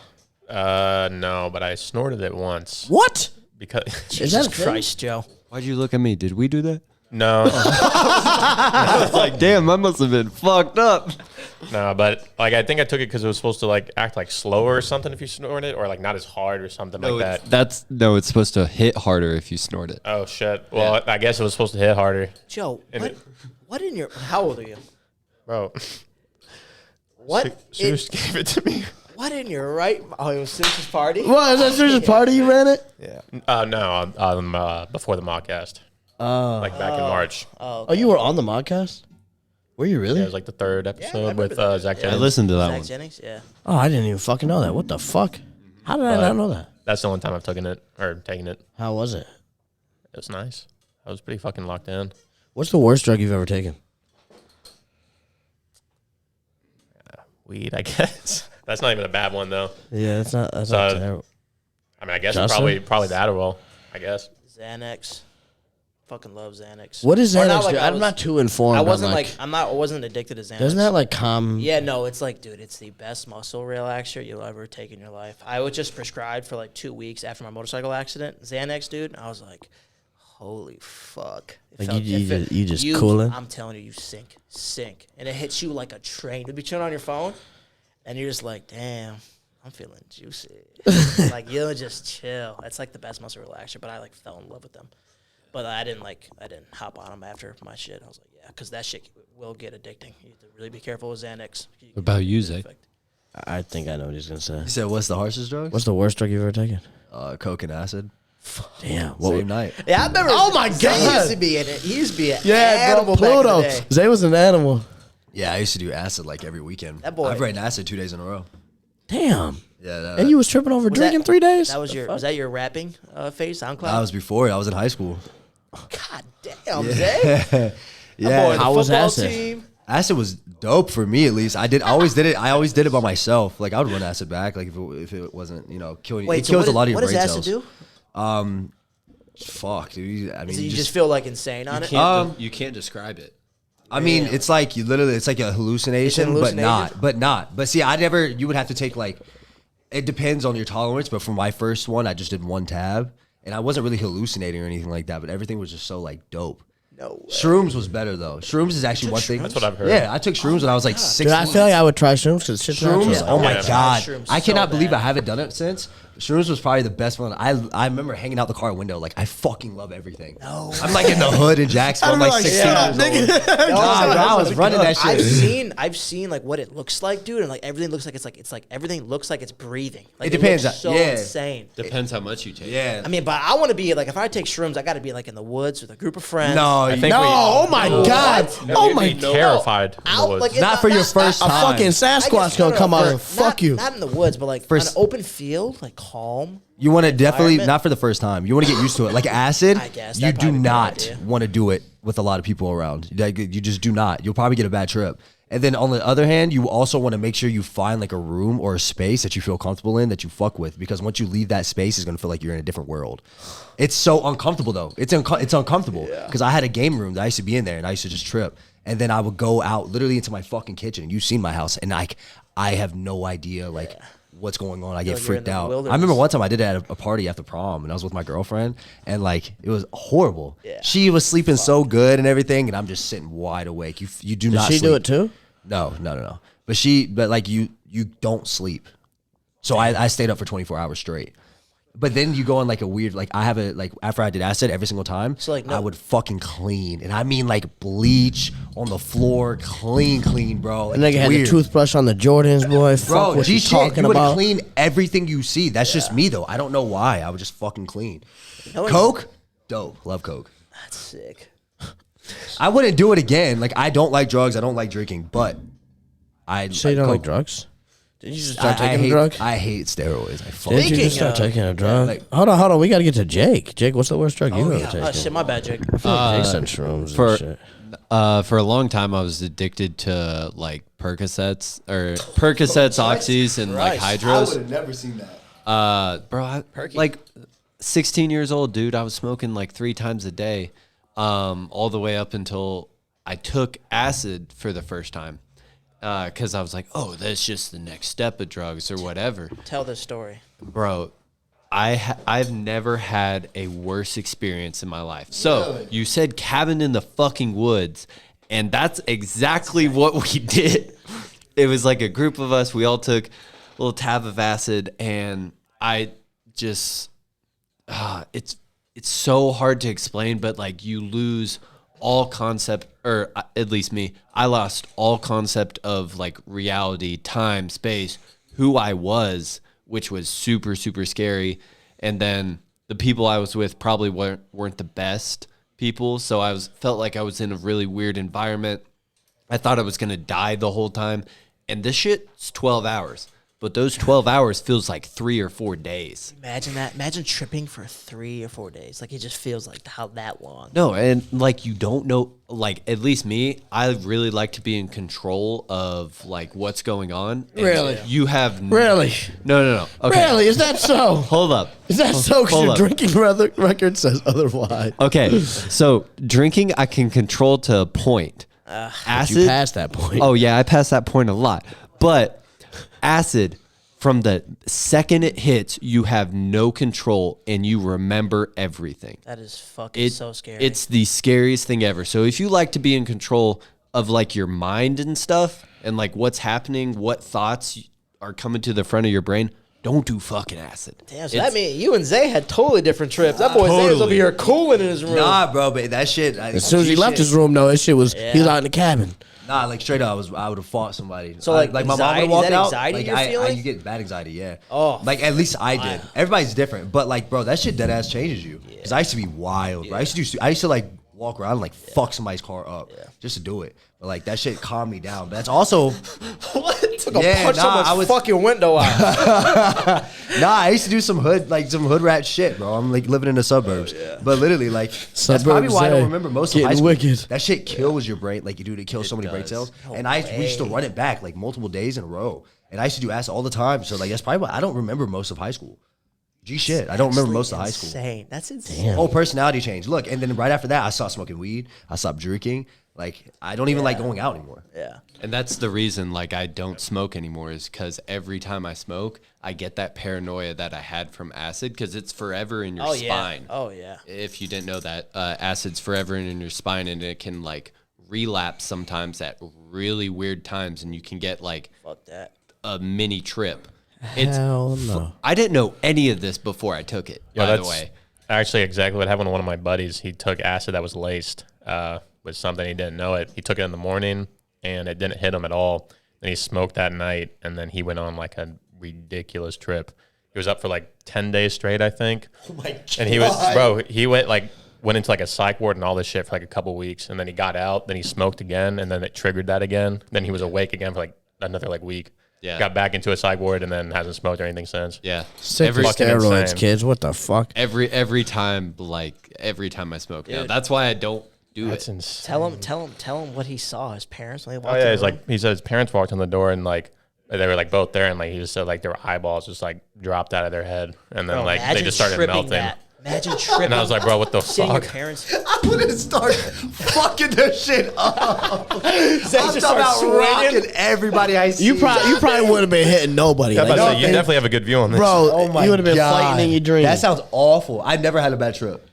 [SPEAKER 2] No, but I snorted it once.
[SPEAKER 1] What?
[SPEAKER 2] Because
[SPEAKER 3] Jesus Christ, Joe.
[SPEAKER 5] Why'd you look at me? Did we do that?
[SPEAKER 2] no,
[SPEAKER 5] I was like, damn, I must have been fucked up.
[SPEAKER 2] no, but like I think I took it because it was supposed to like act like slower or something if you snort it, or like not as hard or something like that.
[SPEAKER 5] It's supposed to hit harder if you snort it.
[SPEAKER 2] Oh shit. Well, I guess it was supposed to hit harder,
[SPEAKER 3] Joe, what in your? How old are you?
[SPEAKER 2] bro.
[SPEAKER 3] What?
[SPEAKER 2] Zeus gave it to me.
[SPEAKER 3] What in your right? Oh, it was Seuss's party.
[SPEAKER 1] What? Is that Serge's party you ran it?
[SPEAKER 2] Yeah. No, before the mockcast. Like back in March.
[SPEAKER 1] Oh, you were on the modcast? Were you really?
[SPEAKER 2] Yeah, it was like the third episode
[SPEAKER 3] remember
[SPEAKER 2] with
[SPEAKER 3] that.
[SPEAKER 2] Zach
[SPEAKER 5] I
[SPEAKER 2] Jennings.
[SPEAKER 5] listened to that
[SPEAKER 3] Zach
[SPEAKER 5] one.
[SPEAKER 3] Jennings, yeah.
[SPEAKER 1] Oh, I didn't even fucking know that. What the fuck? How did I not know that?
[SPEAKER 2] That's the only time I've taken it.
[SPEAKER 1] How was it?
[SPEAKER 2] It was nice. I was pretty fucking locked in.
[SPEAKER 1] What's the worst drug you've ever taken?
[SPEAKER 2] Weed, I guess. That's not even a bad one though.
[SPEAKER 1] Yeah, that's not
[SPEAKER 2] So-
[SPEAKER 1] terrible.
[SPEAKER 2] I mean, I guess
[SPEAKER 1] Justin?
[SPEAKER 2] it's probably the Adderall. I guess.
[SPEAKER 3] Xanax. Fucking love Xanax.
[SPEAKER 1] What is
[SPEAKER 3] Or
[SPEAKER 1] Xanax?
[SPEAKER 3] not like
[SPEAKER 1] I'm not too informed.
[SPEAKER 3] I
[SPEAKER 1] on,
[SPEAKER 3] wasn't I wasn't addicted to Xanax.
[SPEAKER 1] Doesn't that like calm?
[SPEAKER 3] Yeah, no, it's like, dude, it's the best muscle relaxer you'll ever take in your life. I was just prescribed for like 2 weeks after my motorcycle accident. Xanax, dude. I was like, holy fuck.
[SPEAKER 1] Like you just cooling?
[SPEAKER 3] I'm telling you, you sink. And it hits you like a train. You'll be chilling on your phone, and you're just like, damn, I'm feeling juicy. Like, you'll just chill. It's like the best muscle relaxer, but I like fell in love with them. But I didn't hop on them after my shit. I was like, yeah, because that shit will get addicting. You have to really be careful with Xanax.
[SPEAKER 5] What about you, Zay?
[SPEAKER 1] I think I know what he's gonna say.
[SPEAKER 4] You said, what's the harshest drug?
[SPEAKER 1] What's the worst drug you've ever taken?
[SPEAKER 4] Coke and acid.
[SPEAKER 1] Damn.
[SPEAKER 4] Same night.
[SPEAKER 3] Yeah, I remember.
[SPEAKER 1] Oh my
[SPEAKER 3] Zay
[SPEAKER 1] God.
[SPEAKER 3] used to be in it. He used to be an
[SPEAKER 1] Yeah,
[SPEAKER 3] animal
[SPEAKER 1] bro,
[SPEAKER 3] back in
[SPEAKER 1] Pluto.
[SPEAKER 3] the day.
[SPEAKER 1] Zay was an animal.
[SPEAKER 4] Yeah, I used to do acid like every weekend.
[SPEAKER 3] That boy-
[SPEAKER 4] I've written acid 2 days in a row.
[SPEAKER 1] Damn.
[SPEAKER 4] Yeah,
[SPEAKER 1] And you was tripping over drinking 3 days?
[SPEAKER 3] That was was that your rapping phase, SoundCloud?
[SPEAKER 4] that was before. I was in high school.
[SPEAKER 3] God damn, Zay.
[SPEAKER 4] Yeah,
[SPEAKER 3] Boy, the
[SPEAKER 1] How was
[SPEAKER 3] football
[SPEAKER 1] acid?
[SPEAKER 3] team.
[SPEAKER 4] acid was dope for me at least. I always did it. I always did it by myself. Like I would run acid back. Like if it wasn't killing.
[SPEAKER 3] Wait,
[SPEAKER 4] it
[SPEAKER 3] so
[SPEAKER 4] kills a lot of your
[SPEAKER 3] what
[SPEAKER 4] brain
[SPEAKER 3] does acid
[SPEAKER 4] cells.
[SPEAKER 3] do?
[SPEAKER 4] Fuck, dude. I mean,
[SPEAKER 3] So you just feel like insane on it?
[SPEAKER 5] You can't describe it.
[SPEAKER 4] I mean, it's like it's like a hallucination, but not. But see, you would have to take like, it depends on your tolerance. But for my first one, I just did 1 tab, and I wasn't really hallucinating or anything like that. But everything was just so like dope.
[SPEAKER 3] No way.
[SPEAKER 4] Shrooms was better though. Shrooms is actually one thing.
[SPEAKER 2] That's what I've heard.
[SPEAKER 4] Yeah, I took shrooms when I was like 16.
[SPEAKER 1] Dude, I feel like I would try shrooms because shit's
[SPEAKER 4] Shrooms,
[SPEAKER 1] natural.
[SPEAKER 4] oh my
[SPEAKER 2] Yeah.
[SPEAKER 4] god,
[SPEAKER 3] Shrooms
[SPEAKER 4] I cannot
[SPEAKER 3] so
[SPEAKER 4] believe
[SPEAKER 3] bad.
[SPEAKER 4] I haven't done it since. Shrooms was probably the best one. I remember hanging out the car window like I fucking love everything. No, I'm like in the hood in Jacksonville. I'm like 16 years old. Nah, bro, I was running that shit.
[SPEAKER 3] I've seen like what it looks like, dude, and like everything looks like it's like everything looks like it's breathing. Like,
[SPEAKER 4] It depends,
[SPEAKER 3] looks so
[SPEAKER 4] yeah.
[SPEAKER 3] insane.
[SPEAKER 5] Depends how much you take.
[SPEAKER 4] Yeah,
[SPEAKER 3] I mean, but I want to be like, if I take shrooms, I got to be like in the woods with a group of friends.
[SPEAKER 4] no,
[SPEAKER 2] I think
[SPEAKER 1] No,
[SPEAKER 2] we,
[SPEAKER 1] oh my god. Oh
[SPEAKER 2] you'd
[SPEAKER 1] my
[SPEAKER 2] be
[SPEAKER 1] god.
[SPEAKER 2] terrified. in the
[SPEAKER 3] Out,
[SPEAKER 2] woods.
[SPEAKER 3] like,
[SPEAKER 4] not for your first
[SPEAKER 1] A
[SPEAKER 4] time.
[SPEAKER 1] fucking
[SPEAKER 3] I
[SPEAKER 1] Sasquatch
[SPEAKER 3] guess-
[SPEAKER 1] gonna come out and
[SPEAKER 3] not-
[SPEAKER 1] fuck you.
[SPEAKER 3] Not in the woods, but like
[SPEAKER 4] First-
[SPEAKER 3] on an open field, like calm.
[SPEAKER 4] You want to definitely
[SPEAKER 3] environment.
[SPEAKER 4] not for the first time. You want to get used to it. Like acid,
[SPEAKER 3] I guess,
[SPEAKER 4] you
[SPEAKER 3] that'd
[SPEAKER 4] do
[SPEAKER 3] probably be a good
[SPEAKER 4] not
[SPEAKER 3] idea.
[SPEAKER 4] want to do it with a lot of people around. Like, you just do not. You'll probably get a bad trip. And then on the other hand, you also want to make sure you find like a room or a space that you feel comfortable in that you fuck with, because once you leave that space, it's gonna feel like you're in a different world. It's so uncomfortable though. It's uncomfortable because I had a game room that I used to be in there and I used to just trip. And then I would go out literally into my fucking kitchen. You've seen my house, and like I have no idea like what's going on. I get
[SPEAKER 3] like you're in
[SPEAKER 4] freaked
[SPEAKER 3] the
[SPEAKER 4] out. I
[SPEAKER 3] wilderness.
[SPEAKER 4] remember one time I did it at a party after prom, and I was with my girlfriend, and like it was horrible.
[SPEAKER 3] Yeah.
[SPEAKER 4] She was sleeping so good and everything, and I'm just sitting wide awake. You do
[SPEAKER 1] Did
[SPEAKER 4] not.
[SPEAKER 1] she do
[SPEAKER 4] sleep.
[SPEAKER 1] it too?
[SPEAKER 4] No. But like you don't sleep. So I stayed up for 24 hours straight. But then you go on like a weird, like I have a, like after I did acid every single time,
[SPEAKER 3] So, like, no-
[SPEAKER 4] I would fucking clean. And I mean like bleach on the floor, clean, bro. Like,
[SPEAKER 1] And nigga had the
[SPEAKER 4] weird.
[SPEAKER 1] toothbrush on the Jordans, boy. Fuck
[SPEAKER 4] Bro,
[SPEAKER 1] what
[SPEAKER 4] G
[SPEAKER 1] you
[SPEAKER 4] shit,
[SPEAKER 1] talking
[SPEAKER 4] you would
[SPEAKER 1] about.
[SPEAKER 4] clean everything you see. That's just me though. I don't know why. I would just fucking clean.
[SPEAKER 3] No,
[SPEAKER 4] Coke? Dope. Love Coke.
[SPEAKER 3] That's sick.
[SPEAKER 4] I wouldn't do it again. Like I don't like drugs. I don't like drinking, but I
[SPEAKER 1] So you don't like
[SPEAKER 4] Coke.
[SPEAKER 1] drugs? Did you just
[SPEAKER 4] I
[SPEAKER 1] start taking
[SPEAKER 4] hate,
[SPEAKER 1] a drug?
[SPEAKER 4] I hate steroids. I fucking
[SPEAKER 1] Did you
[SPEAKER 3] Speaking
[SPEAKER 1] just start
[SPEAKER 3] of-
[SPEAKER 1] taking a drug?
[SPEAKER 4] like-
[SPEAKER 1] hold on. We got to get to Jake. Jake, what's the worst drug you've ever taken?
[SPEAKER 3] Oh shit, my bad, Jake.
[SPEAKER 1] I feel like Jake said shrooms
[SPEAKER 5] for
[SPEAKER 1] and shit.
[SPEAKER 5] for a long time I was addicted to like Percocets, oxys, and like hydros.
[SPEAKER 4] have never seen that.
[SPEAKER 5] Bro, like 16 years old, dude. I was smoking like 3 times a day, all the way up until I took acid for the first time, because I was like, oh, that's just the next step of drugs or whatever.
[SPEAKER 3] Tell this story.
[SPEAKER 5] Bro, I've never had a worse experience in my life. So you said cabin in the fucking woods, and that's exactly what we did. It was like a group of us. We all took a little tab of acid, and I just it's so hard to explain, but like you lose all concept, or at least me, I lost all concept of like reality, time, space, who I was, which was super, super scary. And then the people I was with probably weren't the best people. So felt like I was in a really weird environment. I thought I was going to die the whole time. And this shit's 12 hours. But those 12 hours feels like 3 or 4 days.
[SPEAKER 3] Imagine that. Imagine tripping for 3 or 4 days. Like it just feels like how that long.
[SPEAKER 5] No, and like you don't know, like at least me, I really like to be in control of like what's going on. And
[SPEAKER 1] Really?
[SPEAKER 5] You have
[SPEAKER 1] Really?
[SPEAKER 5] No. Okay.
[SPEAKER 1] Really? Is that so?
[SPEAKER 5] Hold up.
[SPEAKER 1] Is that so? Because
[SPEAKER 5] Hold
[SPEAKER 1] your
[SPEAKER 5] up.
[SPEAKER 1] drinking record says otherwise.
[SPEAKER 5] Okay. So drinking I can control to a point. Acid.
[SPEAKER 1] You passed that point.
[SPEAKER 5] Oh yeah, I passed that point a lot. But acid, from the second it hits, you have no control and you remember everything.
[SPEAKER 3] That is fucking so scary.
[SPEAKER 5] It's the scariest thing ever. So if you like to be in control of like your mind and stuff and like what's happening, what thoughts are coming to the front of your brain, don't do fucking acid.
[SPEAKER 3] Damn, so that means you and Zay had totally different trips. That boy Zay was over
[SPEAKER 5] Totally.
[SPEAKER 3] here cooling in his room.
[SPEAKER 4] Nah, bro, but that shit.
[SPEAKER 1] As soon as he left his room, though, that shit was, he was out in the cabin.
[SPEAKER 4] Nah, like straight up, I would have fought somebody.
[SPEAKER 3] So, like,
[SPEAKER 4] my mom would
[SPEAKER 3] anxiety-
[SPEAKER 4] have walked
[SPEAKER 3] is that
[SPEAKER 4] out.
[SPEAKER 3] anxiety
[SPEAKER 4] Like
[SPEAKER 3] you're feeling?
[SPEAKER 4] you get bad anxiety, yeah.
[SPEAKER 3] Oh,
[SPEAKER 4] like at least I did. Everybody's different, but like, bro, that shit dead ass changes you. Because I used to be wild. Bro. I used to like walk around and like fuck somebody's car up just to do it. But like that shit calmed me down. But that's also
[SPEAKER 3] what? Took
[SPEAKER 4] Yeah,
[SPEAKER 3] a punch
[SPEAKER 4] nah,
[SPEAKER 3] someone's fucking window out.
[SPEAKER 4] I used to do some hood rat shit, bro. I'm like living in the suburbs, but literally like that's probably
[SPEAKER 1] Suburbs,
[SPEAKER 4] why I don't
[SPEAKER 1] eh?
[SPEAKER 4] remember most of
[SPEAKER 1] Getting
[SPEAKER 4] high school.
[SPEAKER 1] wicked.
[SPEAKER 4] That shit kills your brain, like you do. It kills so many brain cells. And we used to run it back like multiple days in a row. And I used to do acid all the time. So like that's probably why I don't remember most of high school. G shit, I don't remember most of high school.
[SPEAKER 3] Insane. That's insane.
[SPEAKER 4] Whole personality change. Look, and then right after that, I stopped smoking weed. I stopped drinking. Like I don't even like going out anymore.
[SPEAKER 3] Yeah.
[SPEAKER 5] And that's the reason, like, I don't smoke anymore is because every time I smoke, I get that paranoia that I had from acid because it's forever in your spine.
[SPEAKER 3] Oh, yeah.
[SPEAKER 5] If you didn't know that, acid's forever in your spine, and it can, like, relapse sometimes at really weird times, and you can get, like,
[SPEAKER 3] Fuck that.
[SPEAKER 5] a mini trip.
[SPEAKER 1] Hell no.
[SPEAKER 5] I didn't know any of this before I took it, by the way.
[SPEAKER 2] Actually exactly what happened to one of my buddies. He took acid that was laced with something he didn't know it. He took it in the morning, and it didn't hit him at all. Then he smoked that night, and then he went on like a ridiculous trip. He was up for like 10 days straight, I think.
[SPEAKER 4] Oh my god!
[SPEAKER 2] And he went into like a psych ward and all this shit for like a couple weeks, and then he got out. Then he smoked again, and then it triggered that again. Then he was awake again for like another like week.
[SPEAKER 5] Yeah.
[SPEAKER 2] Got back into a psych ward and then hasn't smoked or anything since.
[SPEAKER 5] Yeah.
[SPEAKER 1] Sick
[SPEAKER 5] Every-
[SPEAKER 1] of
[SPEAKER 2] fucking
[SPEAKER 1] steroids,
[SPEAKER 2] insane.
[SPEAKER 1] kids. What the fuck?
[SPEAKER 5] Every time I smoke now.
[SPEAKER 3] Dude.
[SPEAKER 5] That's why I don't do
[SPEAKER 2] That's
[SPEAKER 5] it.
[SPEAKER 2] insane.
[SPEAKER 3] Tell him what he saw. His parents when they
[SPEAKER 2] Oh
[SPEAKER 3] walked in
[SPEAKER 2] yeah,
[SPEAKER 3] the
[SPEAKER 2] he's
[SPEAKER 3] room.
[SPEAKER 2] like he said his parents walked in the door and like they were like both there and like he just said like their eyeballs just like dropped out of their head and then
[SPEAKER 3] Bro,
[SPEAKER 2] like they
[SPEAKER 3] imagine
[SPEAKER 2] just started
[SPEAKER 3] tripping
[SPEAKER 2] melting.
[SPEAKER 3] that. Imagine tripping.
[SPEAKER 2] And I was like, bro, what the
[SPEAKER 3] Seeing your
[SPEAKER 2] fuck?
[SPEAKER 3] parents.
[SPEAKER 4] I wouldn't start fucking their shit up. I'm
[SPEAKER 3] just
[SPEAKER 4] talking
[SPEAKER 3] start
[SPEAKER 4] about
[SPEAKER 3] swinging.
[SPEAKER 4] rocking everybody I see.
[SPEAKER 1] You probably would have been hitting nobody.
[SPEAKER 2] Yeah,
[SPEAKER 1] Like,
[SPEAKER 2] but
[SPEAKER 1] no,
[SPEAKER 2] you definitely have a good view on this.
[SPEAKER 1] bro,
[SPEAKER 4] Oh my
[SPEAKER 1] you would have been
[SPEAKER 4] God.
[SPEAKER 1] fighting in your dreams.
[SPEAKER 4] That sounds awful. I've never had a bad trip.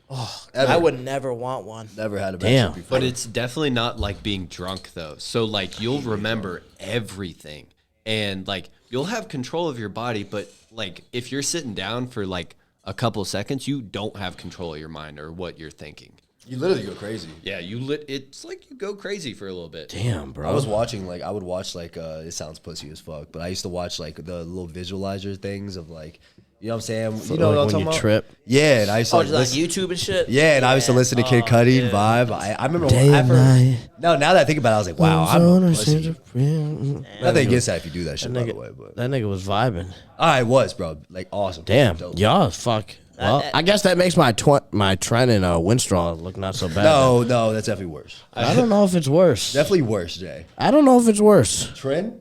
[SPEAKER 4] Ever.
[SPEAKER 3] I would never want one.
[SPEAKER 4] Never had a bad
[SPEAKER 1] Damn.
[SPEAKER 4] trip before.
[SPEAKER 5] But it's definitely not like being drunk though. So like you'll remember everything and like you'll have control of your body, but like if you're sitting down for like a couple seconds, you don't have control of your mind or what you're thinking.
[SPEAKER 4] You literally go crazy.
[SPEAKER 5] Yeah, it's like you go crazy for a little bit.
[SPEAKER 1] Damn, bro.
[SPEAKER 4] I was watching I would watch it sounds pussy as fuck, but I used to watch like the little visualizer things of like, you know what I'm saying? You know
[SPEAKER 1] like
[SPEAKER 4] what I'm
[SPEAKER 1] when
[SPEAKER 4] talking
[SPEAKER 1] you
[SPEAKER 4] about?
[SPEAKER 1] trip.
[SPEAKER 4] Yeah, and I used to
[SPEAKER 3] Oh,
[SPEAKER 4] like,
[SPEAKER 3] just like
[SPEAKER 4] listen,
[SPEAKER 3] YouTube and shit.
[SPEAKER 4] yeah, and I used to listen to Kid Cudi and Vibe. I remember
[SPEAKER 1] Day and night.
[SPEAKER 4] no, now that I think about it, I was like, wow, I'm a pussy.
[SPEAKER 1] That
[SPEAKER 4] Nothing against that if you do that shit, by the
[SPEAKER 1] nigga,
[SPEAKER 4] way. But
[SPEAKER 1] that nigga was vibing.
[SPEAKER 4] I was, bro, like awesome.
[SPEAKER 1] Damn,
[SPEAKER 4] Dope.
[SPEAKER 1] y'all fuck. Well, I guess that makes my Trent and Winstraw look not so bad.
[SPEAKER 4] No, that's definitely worse.
[SPEAKER 1] I don't know if it's worse.
[SPEAKER 4] Definitely worse, Jay.
[SPEAKER 1] I don't know if it's worse
[SPEAKER 4] Trend?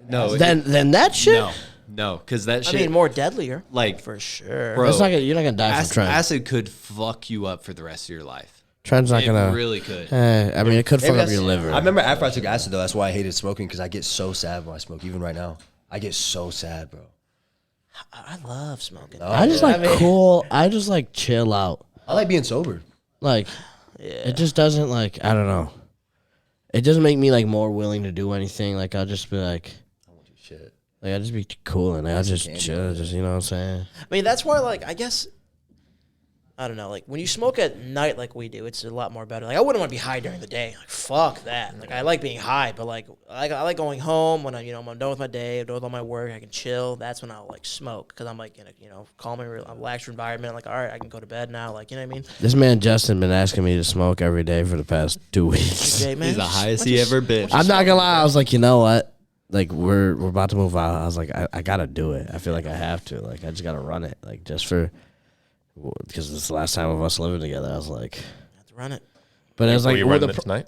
[SPEAKER 5] No,
[SPEAKER 1] than that shit.
[SPEAKER 5] no, because that
[SPEAKER 3] I
[SPEAKER 5] shit.
[SPEAKER 3] mean, more deadlier.
[SPEAKER 5] like
[SPEAKER 3] For sure.
[SPEAKER 5] bro,
[SPEAKER 1] You're not gonna die from Trent.
[SPEAKER 5] acid could fuck you up for the rest of your life.
[SPEAKER 1] Trent's not
[SPEAKER 5] It
[SPEAKER 1] gonna.
[SPEAKER 5] really could.
[SPEAKER 1] I mean, it could fuck
[SPEAKER 4] Maybe
[SPEAKER 1] up
[SPEAKER 4] that's-
[SPEAKER 1] your liver.
[SPEAKER 4] I remember after I took acid, though, that's why I hated smoking, because I get so sad when I smoke. Even right now, I get so sad, bro.
[SPEAKER 3] I love smoking.
[SPEAKER 1] I just like cool. I just like chill out.
[SPEAKER 4] I like being sober.
[SPEAKER 1] Like, it just doesn't like. I don't know. It doesn't make me like more willing to do anything. Like I'll just be like,
[SPEAKER 4] Shit.
[SPEAKER 1] like I'll just be cool and I'll just chill. Just you know what I'm saying.
[SPEAKER 3] I mean, that's why, like, I guess, I don't know, like, when you smoke at night like we do, it's a lot more better. Like, I wouldn't want to be high during the day. Like, fuck that. Like, I like being high, but, like, I like going home when I'm done with my day, I'm done with all my work, I can chill. That's when I'll, like, smoke, because I'm, like, in a, calming, relaxed environment. Like, all right, I can go to bed now. Like, you know what I mean?
[SPEAKER 1] This man Justin been asking me to smoke every day for the past 2 weeks.
[SPEAKER 3] Jay, man,
[SPEAKER 5] He's the
[SPEAKER 3] just-
[SPEAKER 5] highest
[SPEAKER 3] why
[SPEAKER 5] he
[SPEAKER 3] don't you-
[SPEAKER 5] ever been.
[SPEAKER 1] I'm not gonna lie. I was like, you know what? Like we're about to move out. I was like, I gotta do it. I feel like I have to. Like I just gotta run it. Like just for because this is the last time of us living together. I was like,
[SPEAKER 3] have to run it.
[SPEAKER 1] but it was
[SPEAKER 2] Were
[SPEAKER 1] like
[SPEAKER 2] you
[SPEAKER 1] well,
[SPEAKER 2] running
[SPEAKER 1] the
[SPEAKER 2] it tonight?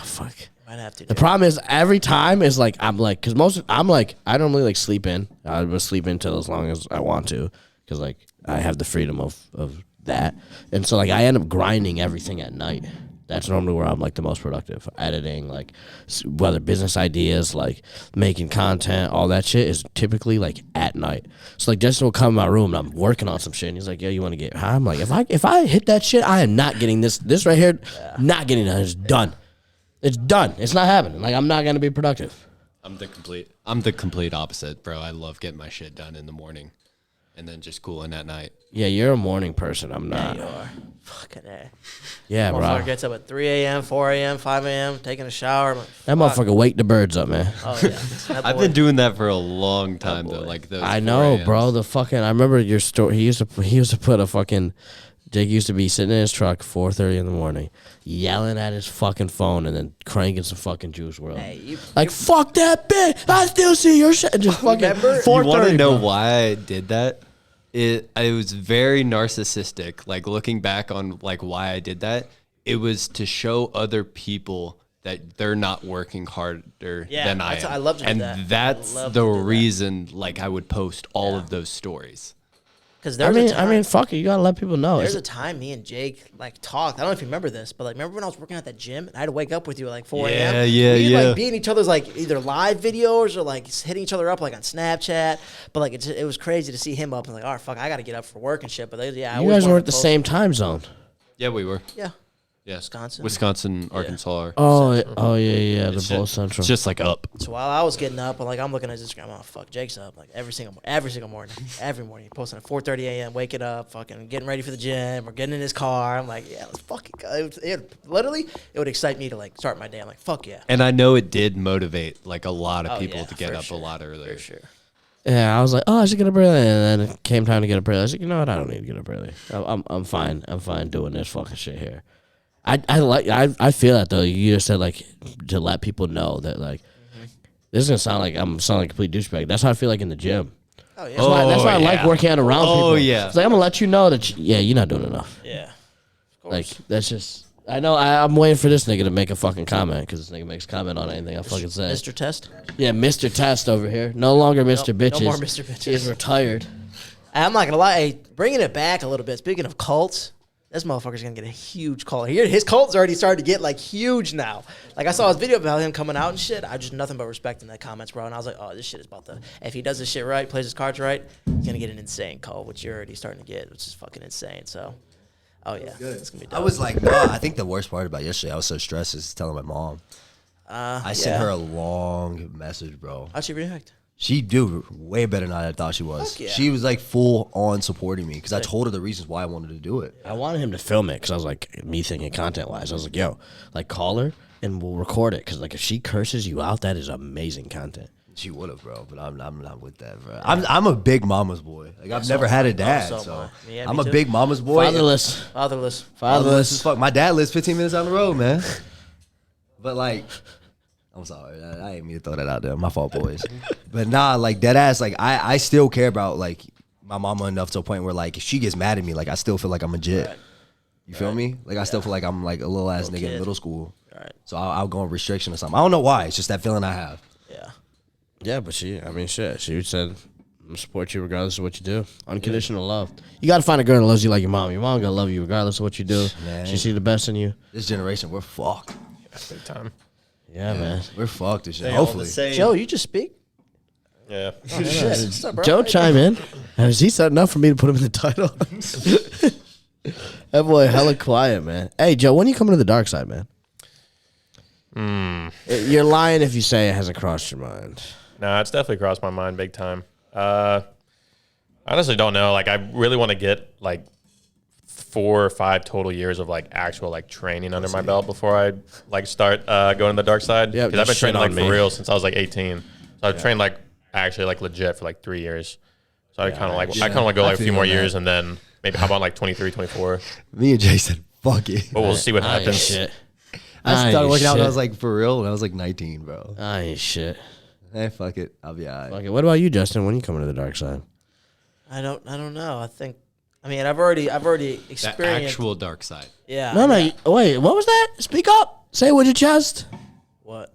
[SPEAKER 1] fuck.
[SPEAKER 3] Might have to.
[SPEAKER 1] The problem is every time is like I'm like because I'm like I don't really like sleep in. I will sleep in till as long as I want to because like I have the freedom of that, and so like I end up grinding everything at night. That's normally where I'm like the most productive. Editing, like whether business ideas, like making content, all that shit is typically like at night. So like Justin will come in my room and I'm working on some shit and he's like, "Yo, you want to get high?" I'm like, if I hit that shit, I am not getting this right here. Not getting done. It's done. It's done. It's not happening. Like I'm not gonna be productive.
[SPEAKER 5] I'm the complete opposite, bro. I love getting my shit done in the morning and then just cooling at night.
[SPEAKER 1] Yeah, you're a morning person. I'm not.
[SPEAKER 3] You are. Fucking A.
[SPEAKER 1] Yeah,
[SPEAKER 3] Motherfucker
[SPEAKER 1] bro.
[SPEAKER 3] gets up at 3 a.m., 4 a.m., 5 a.m., taking a shower. I'm like,
[SPEAKER 1] That motherfucker wake the birds up, man.
[SPEAKER 3] oh, yeah. That
[SPEAKER 5] I've
[SPEAKER 3] boy-
[SPEAKER 5] been doing that for a long time though. Like those.
[SPEAKER 1] I know,
[SPEAKER 5] 4
[SPEAKER 1] bro.
[SPEAKER 5] a.m.s.
[SPEAKER 1] The fucking. I remember your story. He used to put a fucking. Jake used to be sitting in his truck 4:30 in the morning, yelling at his fucking phone and then cranking some fucking Juice WRLD.
[SPEAKER 3] Hey, you,
[SPEAKER 1] Like fuck that bitch. I still see your shit. Just fucking.
[SPEAKER 3] Remember? You
[SPEAKER 1] 4:30.
[SPEAKER 5] You want to know
[SPEAKER 1] bro.
[SPEAKER 5] why I did that? It was very narcissistic. Like looking back on like why I did that, it was to show other people that they're not working harder
[SPEAKER 3] Yeah,
[SPEAKER 5] than I
[SPEAKER 3] that's-
[SPEAKER 5] am.
[SPEAKER 3] I love to do
[SPEAKER 5] and
[SPEAKER 3] that.
[SPEAKER 5] that's
[SPEAKER 3] I love
[SPEAKER 5] the
[SPEAKER 3] to do that.
[SPEAKER 5] reason like I would post all of those stories.
[SPEAKER 3] Because
[SPEAKER 1] I mean, fuck it. You gotta let people know.
[SPEAKER 3] There's a time me and Jake like talked. I don't know if you remember this, but like remember when I was working at that gym and I had to wake up with you at like 4 a.m. We'd like be in each other's like either live videos or like hitting each other up like on Snapchat. But like it was crazy to see him up and like, all right, fuck, I got to get up for work and shit. But you
[SPEAKER 1] guys were at the same time zone.
[SPEAKER 5] Yeah, we were.
[SPEAKER 3] Yeah.
[SPEAKER 5] Yeah,
[SPEAKER 3] Wisconsin,
[SPEAKER 5] Arkansas.
[SPEAKER 1] Oh, yeah. The both central.
[SPEAKER 5] It's just like up.
[SPEAKER 3] So while I was getting up, I'm looking at his Instagram. Oh fuck, Jake's up like every single morning, every morning. Posting at 4:30 a.m. Waking up, fucking getting ready for the gym or getting in his car. I'm like, yeah, let's fucking go. Literally, it would excite me to like start my day. I'm like, fuck yeah.
[SPEAKER 5] And I know it did motivate like a lot of people to get up a lot earlier.
[SPEAKER 3] For sure.
[SPEAKER 1] Yeah, I was like, oh, I should get up early, and then it came time to get up early. I was like, you know what? I don't need to get up early. I'm fine. I'm fine doing this fucking shit here. I feel that though. You just said like to let people know that like this is gonna sound like I'm sounding like a complete douchebag. That's how I feel like in the gym.
[SPEAKER 3] Oh yeah.
[SPEAKER 1] That's why I like working out around people.
[SPEAKER 5] Oh yeah.
[SPEAKER 1] It's like I'm gonna let you know that you're not doing enough.
[SPEAKER 3] Yeah.
[SPEAKER 1] Like that's just. I know. I'm waiting for this nigga to make a fucking comment because this nigga makes a comment on anything I fucking say.
[SPEAKER 3] Mr. Test.
[SPEAKER 1] Yeah, Mr. Test over here. No longer Mr. Bitches.
[SPEAKER 3] No more Mr. Bitches.
[SPEAKER 1] He's retired.
[SPEAKER 3] I'm not gonna lie. Hey, bringing it back a little bit. Speaking of cults, this motherfucker's gonna get a huge cult. His cult's already started to get like huge now. Like I saw his video about him coming out and shit. I just nothing but respect in the comments, bro. And I was like, oh, this shit is about to. If he does this shit right, plays his cards right, he's gonna get an insane cult, which you're already starting to get, which is fucking insane. So, oh yeah, it's gonna be dope.
[SPEAKER 4] I was like, no. I think the worst part about yesterday, I was so stressed, is telling my mom. I sent her a long message, bro.
[SPEAKER 3] How'd she react?
[SPEAKER 4] She do way better than I thought she was.
[SPEAKER 3] Yeah.
[SPEAKER 4] She was like full on supporting me because I told her the reasons why I wanted to do it.
[SPEAKER 1] I wanted him to film it because I was like, me thinking content wise, I was like, yo, like call her and we'll record it because like if she curses you out, that is amazing content.
[SPEAKER 4] She would have, bro, but I'm not with that, bro. I'm a big mama's boy. Like I've never had a dad, so I'm a big mama's boy.
[SPEAKER 3] Fatherless
[SPEAKER 4] as fuck. My dad lives 15 minutes down the road, man. But like, I'm sorry, I ain't mean to throw that out there. My fault, boys. But nah, like dead ass, like I still care about like my mama enough to a point where like if she gets mad at me, like I still feel like I'm legit. Right. You feel me? Like I still feel like I'm like a little ass nigga in middle school. Right. So I'll go on restriction or something. I don't know why. It's just that feeling I have.
[SPEAKER 3] Yeah.
[SPEAKER 1] Yeah, but she said, I'm gonna support you regardless of what you do. Unconditional love. You gotta find a girl that loves you like your mom. Your mom gonna love you regardless of what you do. Man. She see the best in you.
[SPEAKER 4] This generation, we're fucked.
[SPEAKER 2] Big time.
[SPEAKER 1] Yeah, man.
[SPEAKER 4] We're fucked this shit. Hopefully.
[SPEAKER 3] Joe, you just speak?
[SPEAKER 2] Yeah.
[SPEAKER 3] Oh, shit. What's up, bro?
[SPEAKER 1] Joe, chime in. Has he said enough for me to put him in the title? That boy hella quiet, man. Hey, Joe, when are you coming to the dark side, man? You're lying if you say it hasn't crossed your mind.
[SPEAKER 2] No, it's definitely crossed my mind big time. I honestly don't know. Like, I really want to get, like, 4 or 5 total years of, like, actual, like, training under my belt before I, like, start going to the dark side.
[SPEAKER 1] Yeah,
[SPEAKER 2] because I've been training, like, for real since I was, like, 18. So I've trained, like, actually, like, legit for, like, 3 years. So I kind of, like, I kind of want to go, like, a few more years and then maybe hop on, like, 23, 24.
[SPEAKER 4] Me and Jay said, fuck it.
[SPEAKER 2] But we'll see what happens.
[SPEAKER 1] Shit.
[SPEAKER 4] I started working out when I was, like, for real when I was, like, 19, bro.
[SPEAKER 1] I ain't shit.
[SPEAKER 4] Hey, fuck it. I'll be all right.
[SPEAKER 1] Fuck it. What about you, Justin? When are you coming to the dark side?
[SPEAKER 3] I don't know. I've already experienced
[SPEAKER 5] The actual dark side.
[SPEAKER 3] Yeah.
[SPEAKER 1] No. Wait, what was that? Speak up. Say it with your chest.
[SPEAKER 3] What?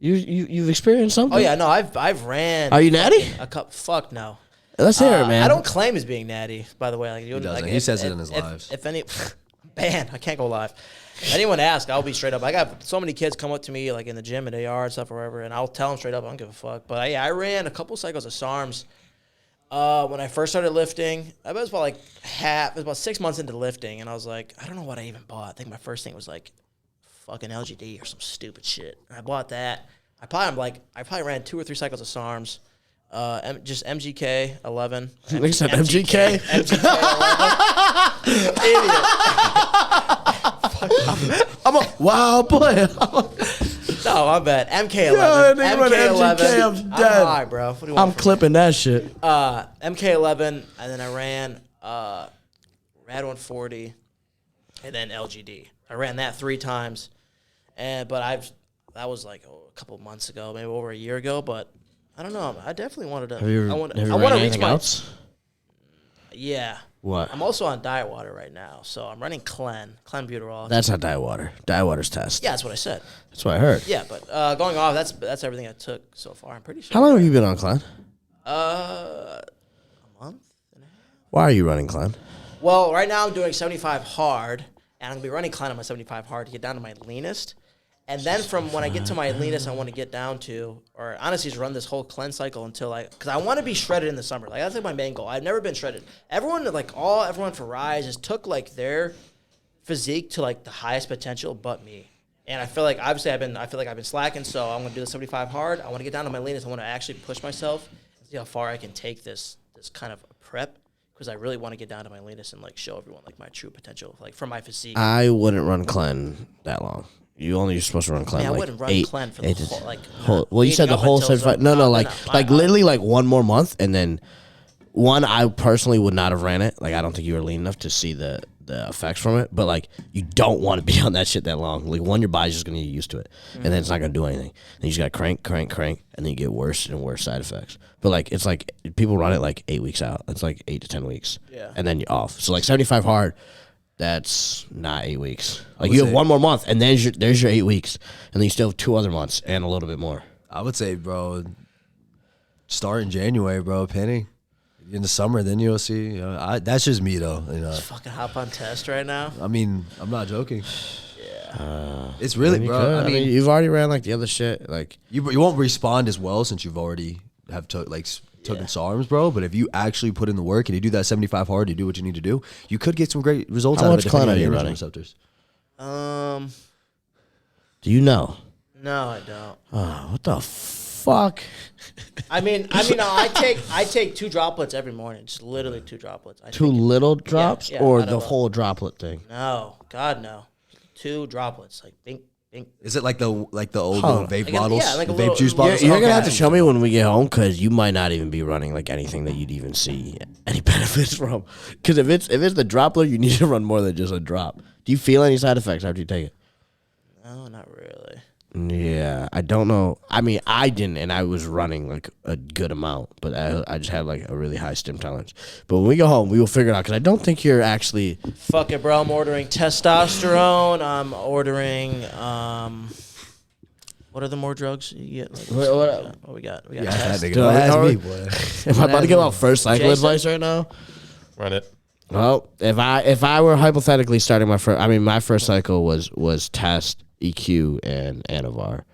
[SPEAKER 1] You've experienced something?
[SPEAKER 3] Oh yeah, no, I've ran.
[SPEAKER 1] Are you natty?
[SPEAKER 3] A cup. Fuck no.
[SPEAKER 1] Let's hear it, man.
[SPEAKER 3] I don't claim as being natty, by the way. Like,
[SPEAKER 4] He doesn't. He says it in his lives.
[SPEAKER 3] If any, man, I can't go live. If anyone asks, I'll be straight up. I got so many kids come up to me like in the gym and AR and stuff or whatever, and I'll tell them straight up, I don't give a fuck. But yeah, I ran a couple cycles of SARMs when I first started lifting. I was about it was about 6 months into lifting, and I was like, I don't know what I even bought. I think my first thing was like fucking LGD or some stupid shit. And I bought that. I probably ran 2 or 3 cycles of SARMs. Just MGK 11.
[SPEAKER 1] They said MGK?
[SPEAKER 3] MGK 11. Idiot.
[SPEAKER 1] I'm a wild boy.
[SPEAKER 3] No, I'm bad. MK11.
[SPEAKER 1] Yeah,
[SPEAKER 3] MK11.
[SPEAKER 1] MGK, I'm dead.
[SPEAKER 3] I'm high, bro. What do you want
[SPEAKER 1] I'm
[SPEAKER 3] from
[SPEAKER 1] clipping that shit.
[SPEAKER 3] MK11, and then I ran Rad 140, and then LGD. I ran that 3 times, that was like a couple of months ago, maybe over a year ago. But I don't know. I definitely wanted to.
[SPEAKER 1] Have you
[SPEAKER 3] I want
[SPEAKER 1] ran
[SPEAKER 3] to reach
[SPEAKER 1] anything else?
[SPEAKER 3] Yeah.
[SPEAKER 1] What?
[SPEAKER 3] I'm also on diet water right now, so I'm running clenbuterol.
[SPEAKER 1] That's not diet water. Diet water's test.
[SPEAKER 3] Yeah, that's what I said.
[SPEAKER 1] That's what I heard.
[SPEAKER 3] Yeah, but going off, that's everything I took so far. I'm pretty sure.
[SPEAKER 1] How long have you been on Clan?
[SPEAKER 3] A month and a half.
[SPEAKER 1] Why are you running clean?
[SPEAKER 3] Well, right now I'm doing 75 hard, and I'm going to be running clean on my 75 hard to get down to my leanest. And then from when I get to my leanest, I want to get down to, or honestly, just run this whole cleanse cycle until because I want to be shredded in the summer. Like that's like my main goal. I've never been shredded. Everyone for Rise just took like their physique to like the highest potential, but me. And I feel like obviously I've been slacking, so I'm gonna do the 75 hard. I want to get down to my leanest. I want to actually push myself and see how far I can take this kind of prep because I really want to get down to my leanest and like show everyone like my true potential, like for my physique.
[SPEAKER 1] I wouldn't run clean that long. You're supposed to run clean.
[SPEAKER 3] I
[SPEAKER 1] like
[SPEAKER 3] wouldn't run clean for the whole
[SPEAKER 1] well, you said the whole 75. No, literally like one more month, and then I personally would not have ran it. Like I don't think you were lean enough to see the effects from it. But like you don't want to be on that shit that long. Like your body's just gonna get used to it, and then it's not gonna do anything. Then you just gotta crank, and then you get worse and worse side effects. But like it's like people run it like 8 weeks out. It's like 8 to 10 weeks, and then you're off. So like 75 hard. That's not 8 weeks. Like you have one more month, and then there's your 8 weeks, and then you still have 2 other months and a little bit more.
[SPEAKER 4] I would say, bro, start in January, bro. Penny in the summer, then you'll see. That's just me, though.
[SPEAKER 3] Just fucking hop on test right now.
[SPEAKER 4] I mean, I'm not joking. Yeah, it's really, bro.
[SPEAKER 1] I mean, you've already ran like the other shit. Like
[SPEAKER 4] you won't respond as well since you've already have taken SARMs, bro. But if you actually put in the work and you do that 75 hard, you do what you need to do, you could get some great results out of it.
[SPEAKER 1] How much clean are you running?
[SPEAKER 4] Receptors.
[SPEAKER 1] Do you know?
[SPEAKER 3] No, I don't.
[SPEAKER 1] Oh, what the fuck?
[SPEAKER 3] I mean, I take 2 droplets every morning. Just literally 2 droplets.
[SPEAKER 1] Two little drops or the
[SPEAKER 3] know.
[SPEAKER 1] whole droplet thing?
[SPEAKER 3] No, God no. 2 droplets, like bink.
[SPEAKER 4] Is it like the old little vape bottles?
[SPEAKER 3] Yeah, like
[SPEAKER 4] the
[SPEAKER 3] a
[SPEAKER 4] vape
[SPEAKER 3] little,
[SPEAKER 4] juice bottles?
[SPEAKER 1] You're gonna have to show me when we get home because you might not even be running like anything that you'd even see any benefits from. Because if it's the droplet, you need to run more than just a drop. Do you feel any side effects after you take it?
[SPEAKER 3] No, not really.
[SPEAKER 1] Yeah, I don't know. I mean, I didn't, and I was running like a good amount, but I just had like a really high stim tolerance. But when we go home, we will figure it out because I don't think you're actually.
[SPEAKER 3] Fuck it, bro. I'm ordering testosterone. I'm ordering. What are the more drugs you get? Like, what we got? We got test.
[SPEAKER 1] Am I about to give out first cycle advice right now?
[SPEAKER 2] Run it.
[SPEAKER 1] Well, if I were hypothetically starting my first cycle was test, EQ, and Anavar.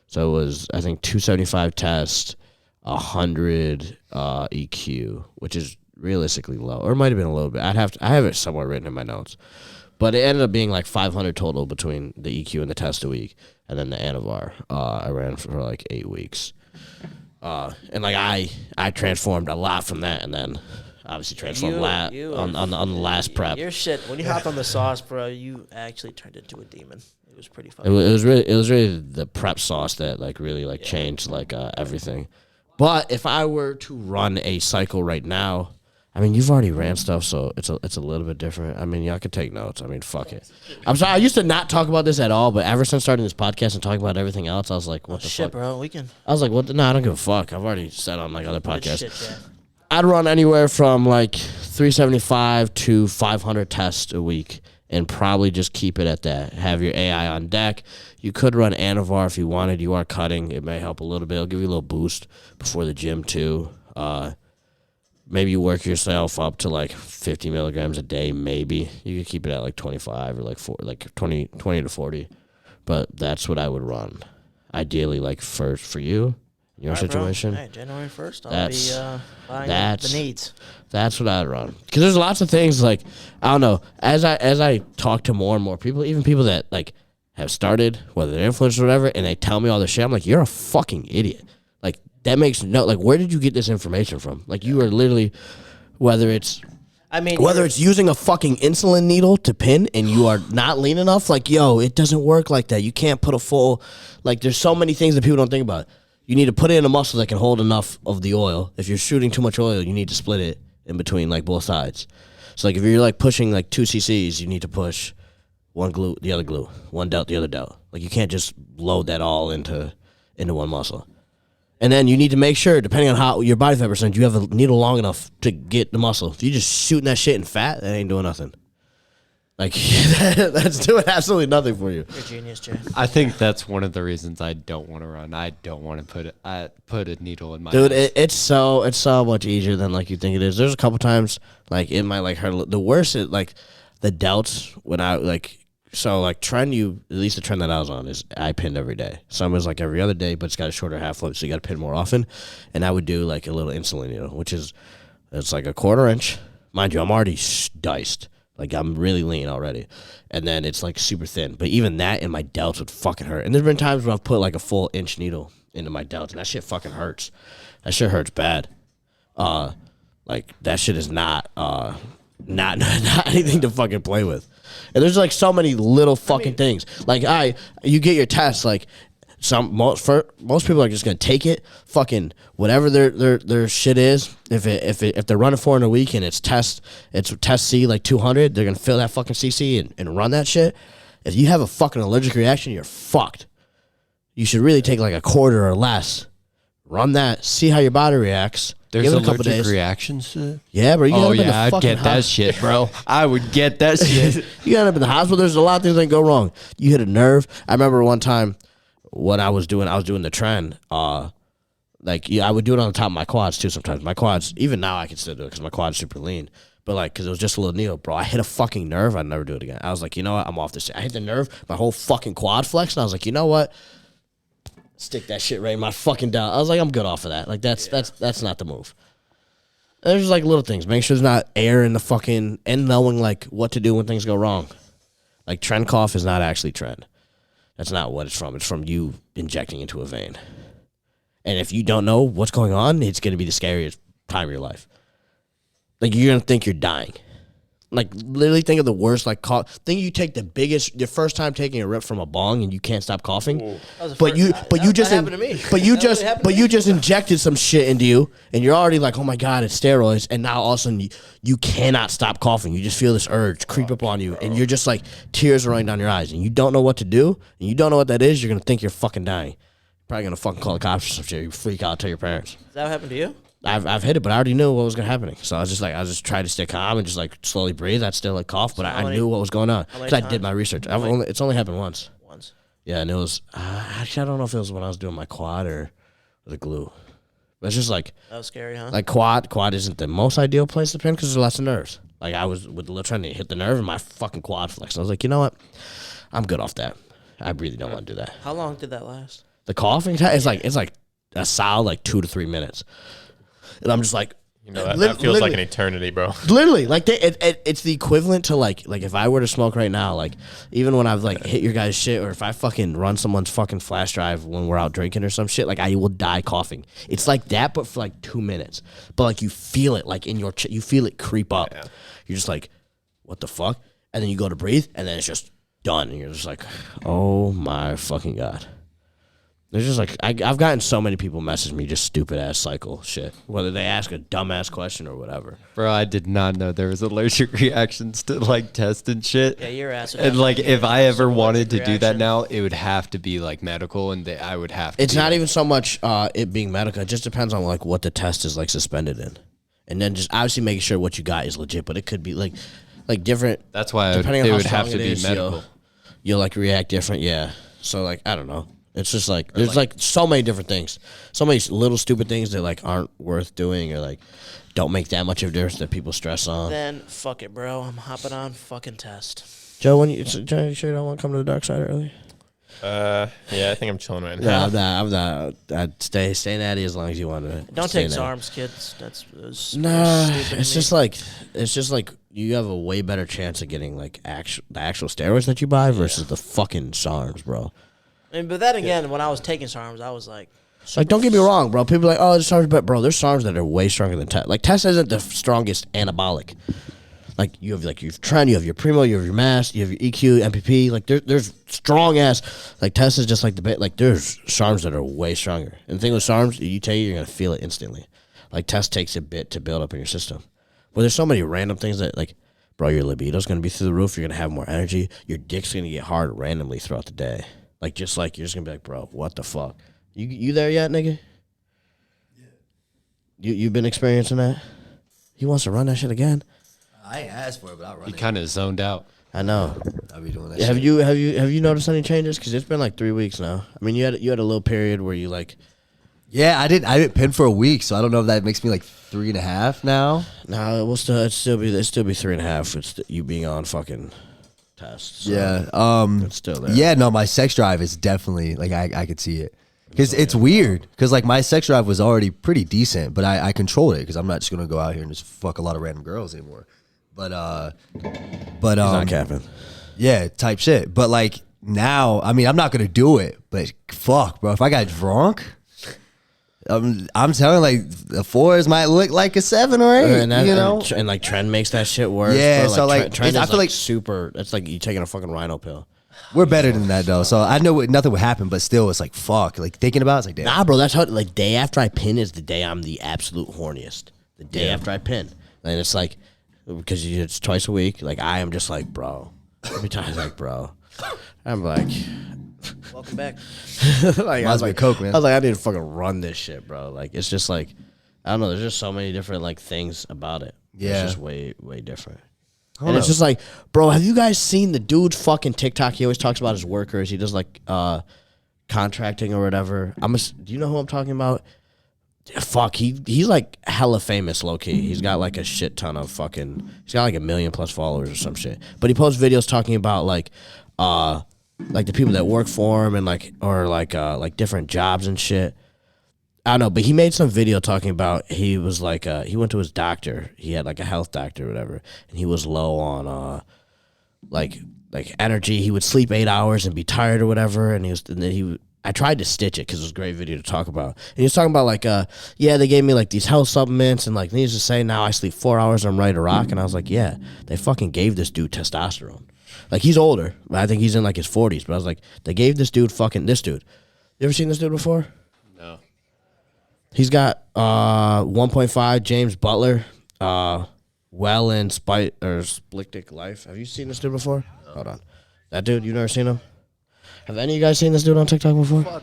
[SPEAKER 1] So it was, I think, 275 test, 100 EQ, which is realistically low, or it might have been a little bit. I have it somewhere written in my notes, but it ended up being like 500 total between the EQ and the test a week, and then the Anavar. I ran for like 8 weeks, and like I transformed a lot from that, and then obviously transformed on the last prep.
[SPEAKER 3] Your shit, when you hopped on the sauce, bro, you actually turned into a demon. It was pretty fun.
[SPEAKER 1] It was really the prep sauce that like really like changed like everything. But if I were to run a cycle right now, I mean, you've already ran stuff, so it's a little bit different. I mean, y'all could take notes. I mean, fuck it. I'm sorry, I used to not talk about this at all, but ever since starting this podcast and talking about everything else, I was like, what the
[SPEAKER 3] shit,
[SPEAKER 1] fuck?
[SPEAKER 3] bro, we can.
[SPEAKER 1] I was like, what? No, I don't give a fuck. I've already said on like other podcasts.
[SPEAKER 3] Shit, yeah.
[SPEAKER 1] I'd run anywhere from like 375 to 500 tests a week and probably just keep it at that. Have your AI on deck. You could run Anavar if you wanted. You are cutting. It may help a little bit. It'll give you a little boost before the gym too. Maybe you work yourself up to like 50 milligrams a day. Maybe you could keep it at like 25 or like 20 to 40. But that's what I would run. Ideally, like first for you, your situation.
[SPEAKER 3] Hey, January 1st, I'll be buying the needs.
[SPEAKER 1] That's what I'd run. Because there's lots of things like, I don't know, as I talk to more and more people, even people that like have started, whether they're influencers or whatever, and they tell me all this shit, I'm like, you're a fucking idiot. Like, that makes like, where did you get this information from? Like, you are literally, whether it's using a fucking insulin needle to pin and you are not lean enough, like, yo, it doesn't work like that. You can't put a full, like, there's so many things that people don't think about. You need to put it in a muscle that can hold enough of the oil. If you're shooting too much oil, you need to split it in between, like, both sides. So, like, if you're, like, pushing, like, 2 cc's, you need to push one glute, the other glute, one delt, the other delt. Like, you can't just load that all into one muscle. And then you need to make sure, depending on how your body fat percentage, you have a needle long enough to get the muscle. If you're just shooting that shit in fat, that ain't doing nothing. Like that's doing absolutely nothing for you.
[SPEAKER 3] You're a genius, Jay.
[SPEAKER 5] I think that's one of the reasons I don't want to run. I don't want to put a needle in my
[SPEAKER 1] Dude,
[SPEAKER 5] ass.
[SPEAKER 1] it's so much easier than like you think it is. There's a couple times like in my like her the worst is like the delts when I like so like trend you at least the trend that I was on is I pinned every day. Some is like every other day, but it's got a shorter half life, so you got to pin more often. And I would do like a little insulin needle, which is it's like a 1/4 inch. Mind you, I'm already diced. Like, I'm really lean already. And then it's, like, super thin. But even that in my delts would fucking hurt. And there's been times where I've put, like, a full inch needle into my delts, and that shit fucking hurts. That shit hurts bad. Like, that shit is not anything to fucking play with. And there's, like, so many little fucking things. Like, you get your test, like, most people are just gonna take it, fucking whatever their shit is. If they're running 4 in a week and it's test C like 200, they're gonna fill that fucking CC and run that shit. If you have a fucking allergic reaction, you're fucked. You should really take like a 1/4 or less, run that, see how your body reacts.
[SPEAKER 5] There's
[SPEAKER 1] Give it a couple
[SPEAKER 5] allergic
[SPEAKER 1] days.
[SPEAKER 5] reactions to it?
[SPEAKER 1] Yeah, bro. You
[SPEAKER 5] Oh,
[SPEAKER 1] end up in the
[SPEAKER 5] yeah, I'd
[SPEAKER 1] fucking
[SPEAKER 5] get that shit, bro. I would get that shit.
[SPEAKER 1] You end up in the hospital. There's a lot of things that go wrong. You hit a nerve. I remember one time what I was doing the trend. Like, yeah, I would do it on the top of my quads too sometimes. My quads, even now I can still do it because my quad's super lean. But like, because it was just a little needle, bro. I hit a fucking nerve. I'd never do it again. I was like, you know what? I'm off this shit. I hit the nerve, my whole fucking quad flexed, and I was like, you know what? Stick that shit right in my fucking down. I was like, I'm good off of that. Like, that's not the move. There's just like little things. Make sure there's not air in the fucking, and knowing like what to do when things go wrong. Like, trend cough is not actually trend. That's not what it's from. It's from you injecting into a vein. And if you don't know what's going on, it's going to be the scariest time of your life. Like, you're going to think you're dying. Like, literally think of the worst, like, cough. Think you take your first time taking a rip from a bong and you can't stop coughing. But you just injected some shit into you, and you're already like, oh my God, it's steroids. And now all of a sudden you cannot stop coughing. You just feel this urge creep up on you, and you're just like, tears are running down your eyes, and you don't know what to do, and you don't know what that is. You're going to think you're fucking dying. You're probably going to fucking call the cops or some shit. You freak out, tell your parents.
[SPEAKER 3] Does that happen to you?
[SPEAKER 1] I've hit it, but I already knew what was gonna happen. So I just tried to stay calm and just like slowly breathe. I'd still like cough, but I knew what was going on because I did my research. It's only happened once. Yeah, and it was actually I don't know if it was when I was doing my quad or the glue. But it's just like
[SPEAKER 3] that was scary, huh?
[SPEAKER 1] Like quad isn't the most ideal place to pin because there's lots of nerves. Like I was with the little trying to hit the nerve and my fucking quad flexed. I was like, you know what? I'm good off that. I really don't want to do that.
[SPEAKER 3] How long did that last?
[SPEAKER 1] The coughing time it's like a solid like 2 to 3 minutes. And I'm just like,
[SPEAKER 2] you know, that feels like an eternity, bro.
[SPEAKER 1] Literally, like it's the equivalent to like if I were to smoke right now, like even when I've like hit your guys' shit, or if I fucking run someone's fucking flash drive when we're out drinking or some shit, like I will die coughing. It's like that, but for like 2 minutes. But like you feel it, like in your you feel it creep up. Yeah. You're just like, what the fuck? And then you go to breathe, and then it's just done, and you're just like, oh my fucking God. There's just like I've gotten so many people message me just stupid ass cycle shit, whether they ask a dumbass question or whatever.
[SPEAKER 5] Bro, I did not know there was allergic reactions to like tests and shit.
[SPEAKER 3] Yeah, your ass.
[SPEAKER 5] And like if I ever wanted to do that now, it would have to be like medical, and I would have to.
[SPEAKER 1] It's not even so much it being medical. It just depends on like what the test is like suspended in, and then just obviously making sure what you got is legit. But it could be like different.
[SPEAKER 5] That's why it would have to be medical.
[SPEAKER 1] You'll like react different, yeah. So like I don't know. It's just like there's like so many different things, so many little stupid things that like aren't worth doing or like don't make that much of a difference that people stress on.
[SPEAKER 3] Then fuck it, bro. I'm hopping on fucking test.
[SPEAKER 1] Joe, you sure you don't want to come to the dark side early?
[SPEAKER 2] Yeah, I think I'm chilling right now.
[SPEAKER 1] Yeah, I'm not. I'd stay natty as long as you want to.
[SPEAKER 3] Don't take SARMs, kids. That's
[SPEAKER 1] it's just like you have a way better chance of getting like the actual steroids that you buy versus the fucking SARMs, bro.
[SPEAKER 3] But then again, when I was taking SARMs, I was like,
[SPEAKER 1] don't get me wrong, bro. People are like, oh, there's SARMs, but bro, there's SARMs that are way stronger than Test. Like Test isn't the strongest anabolic. Like you have like your trend, you have your primo, you have your mass, you have your EQ, MPP. Like there's strong ass. Like Test is just like the bit. Like there's SARMs that are way stronger. And the thing with SARMs, you take it, you're gonna feel it instantly. Like Test takes a bit to build up in your system. But there's so many random things that like, bro, your libido's gonna be through the roof. You're gonna have more energy. Your dick's gonna get hard randomly throughout the day. Like you're just gonna be like, bro, what the fuck? You there yet, nigga? Yeah. You've been experiencing that? He wants to run that shit again.
[SPEAKER 4] I ain't asked for it, but I'll run
[SPEAKER 5] He
[SPEAKER 4] it.
[SPEAKER 5] kind of zoned out.
[SPEAKER 1] I know.
[SPEAKER 4] I'll be doing that.
[SPEAKER 1] Have
[SPEAKER 4] shit.
[SPEAKER 1] you noticed any changes? Because it's been like 3 weeks now. I mean, you had a little period where you like.
[SPEAKER 4] Yeah, I didn't pin for a week, so I don't know if that makes me like 3.5 now.
[SPEAKER 1] No, it will still be 3.5. It's you being on fucking tests. So
[SPEAKER 4] Yeah,
[SPEAKER 1] it's still there.
[SPEAKER 4] Yeah, no, my sex drive is definitely like I could see it because it's weird because like my sex drive was already pretty decent, but I controlled it because I'm not just gonna go out here and just fuck a lot of random girls anymore. But
[SPEAKER 1] not capping.
[SPEAKER 4] yeah, type shit. But like now, I mean, I'm not gonna do it, but fuck, bro, if I got drunk. I'm telling like the 4s might look like a 7 or 8,
[SPEAKER 1] And that,
[SPEAKER 4] you know.
[SPEAKER 1] and like trend makes that shit worse.
[SPEAKER 4] Yeah,
[SPEAKER 1] bro.
[SPEAKER 4] so like
[SPEAKER 1] trend
[SPEAKER 4] I
[SPEAKER 1] is
[SPEAKER 4] feel like
[SPEAKER 1] super. It's like you taking a fucking rhino pill.
[SPEAKER 4] we're better than that though. So I know nothing would happen, but still, it's like fuck. Like thinking about it, it's like damn.
[SPEAKER 1] Nah, bro, that's how. Like day after I pin is the day I'm the absolute horniest. The day after I pin, and it's like because it's twice a week. Like I am just like, bro. Every time it's like, bro, I'm like.
[SPEAKER 3] Welcome back.
[SPEAKER 1] Like,
[SPEAKER 4] Reminds me of Coke, man.
[SPEAKER 1] I was like, I need to fucking run this shit, bro. Like, it's just like, I don't know. There's just so many different like things about it.
[SPEAKER 4] Yeah.
[SPEAKER 1] It's just way different. And it's just like, bro, have you guys seen the dude's fucking TikTok? He always talks about his workers. He does like contracting or whatever. Do you know who I'm talking about? Fuck, he's like hella famous, low key. He's got like a shit ton of fucking. He's got like 1 million plus followers or some shit. But he posts videos talking about like the people that work for him and like different jobs and shit. I don't know, but he made some video talking about he was like he went to his doctor. He had like a health doctor or whatever, and he was low on like energy. He would sleep 8 hours and be tired or whatever, I tried to stitch it because it was a great video to talk about. And he was talking about like they gave me like these health supplements and like needless to say now I sleep 4 hours and I'm ready to rock. And I was like, yeah, they fucking gave this dude testosterone. Like, he's older. I think he's in, like, his 40s. But I was like, they gave this dude this dude. You ever seen this dude before?
[SPEAKER 2] No.
[SPEAKER 1] He's got 1.5 James Butler, well in Splictic Life. Have you seen this dude before? No. Hold on. That dude, you never seen him? Have any of you guys seen this dude on TikTok before?
[SPEAKER 3] No.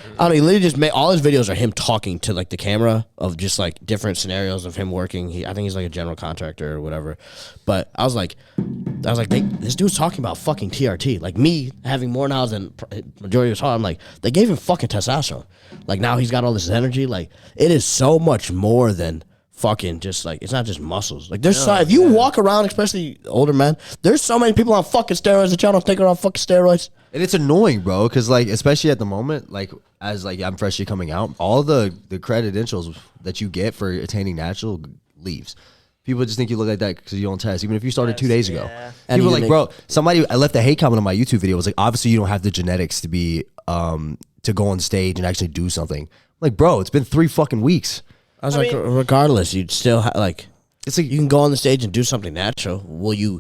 [SPEAKER 1] I don't know, he literally just made all his videos are him talking to like the camera of just like different scenarios of him working. I think he's like a general contractor or whatever. But I was like, this dude's talking about fucking TRT. Like me having more knowledge than majority of his heart. I'm like, they gave him fucking testosterone. Like now he's got all this energy. Like it is so much more than fucking just like, it's not just muscles. Like there's if you walk around, especially older men, there's so many people on fucking steroids that y'all don't think are on fucking steroids.
[SPEAKER 4] And it's annoying, bro, because like especially at the moment, like as like I'm freshly coming out, all the credentials that you get for attaining natural leaves. People just think you look like that because you don't test, even if you started 2 days ago.
[SPEAKER 3] Yeah.
[SPEAKER 4] People are like, bro, I left a hate comment on my YouTube video. It was like, obviously you don't have the genetics to be to go on stage and actually do something. I'm like, bro, it's been 3 fucking weeks.
[SPEAKER 1] I was regardless, you'd still like.
[SPEAKER 4] It's like
[SPEAKER 1] You can go on the stage and do something natural. Will you,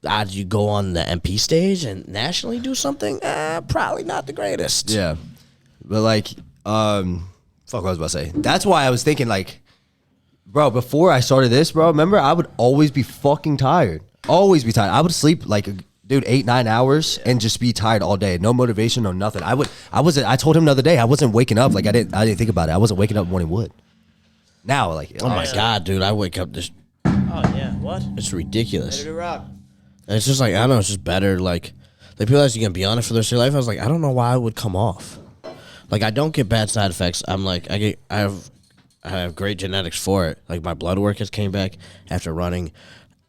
[SPEAKER 1] as you go on the MP stage and nationally do something? Probably not the greatest.
[SPEAKER 4] yeah, but like, fuck what I was about to say. That's why I was thinking like, bro, before I started this, bro, remember I would always be fucking tired. Always be tired. I would sleep like, dude, 8-9 hours and just be tired all day. No motivation, no nothing. I told him the other day I wasn't waking up. Like I didn't think about it. I wasn't waking up when he would. Now, like,
[SPEAKER 1] Oh my God, dude, I wake up
[SPEAKER 3] Oh yeah, what?
[SPEAKER 1] it's ridiculous.
[SPEAKER 3] Ready to rock.
[SPEAKER 1] And it's just like, I don't know, it's just better. Like people ask you can be on it for the rest of your life. I was like, I don't know why I would come off. Like I don't get bad side effects. I'm like, I have great genetics for it. Like my blood work has came back after running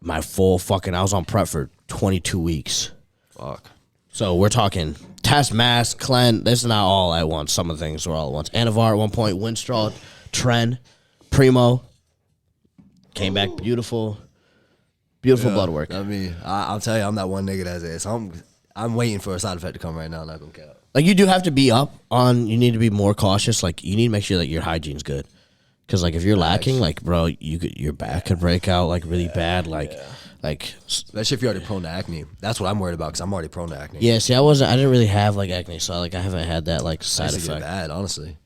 [SPEAKER 1] my full fucking, I was on prep for 22 weeks.
[SPEAKER 4] fuck.
[SPEAKER 1] So we're talking test, mask, cleanse. This is not all at once. Some of the things were all at once. Anavar at one point, Winstraw, Tren, Primo. Came back beautiful. Beautiful blood work.
[SPEAKER 4] I mean, I'll tell you, I'm that one nigga that's it. So I'm waiting for a side effect to come right now. I'm not gonna count.
[SPEAKER 1] Like you do have to be up on, you need to be more cautious. Like you need to make sure that your hygiene's good. Because like if you're lacking, like bro, your back could break out like really bad. Like
[SPEAKER 4] Especially if you're already prone to acne. That's what I'm worried about because I'm already prone to acne.
[SPEAKER 1] yeah. See, I didn't really have like acne, so like I haven't had that like
[SPEAKER 4] I
[SPEAKER 1] side
[SPEAKER 4] used to get
[SPEAKER 1] effect.
[SPEAKER 4] bad, honestly.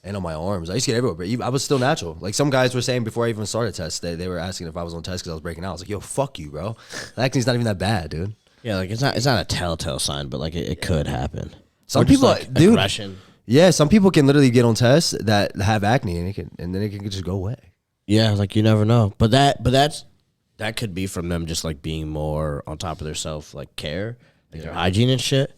[SPEAKER 4] And on my arms. I used to get everywhere, but even, I was still natural. Like some guys were saying before I even started tests, they were asking if I was on test because I was breaking out. I was like, yo, fuck you, bro. Acne's not even that bad, dude.
[SPEAKER 1] Yeah, like it's not a telltale sign, but like it could happen.
[SPEAKER 4] Some
[SPEAKER 1] Or just,
[SPEAKER 4] people,
[SPEAKER 1] like,
[SPEAKER 4] dude.
[SPEAKER 1] aggression.
[SPEAKER 4] Yeah, some people can literally get on tests that have acne and then it can just go away.
[SPEAKER 1] Yeah, like you never know. But that's that could be from them just like being more on top of their self, like care, like their hygiene and shit.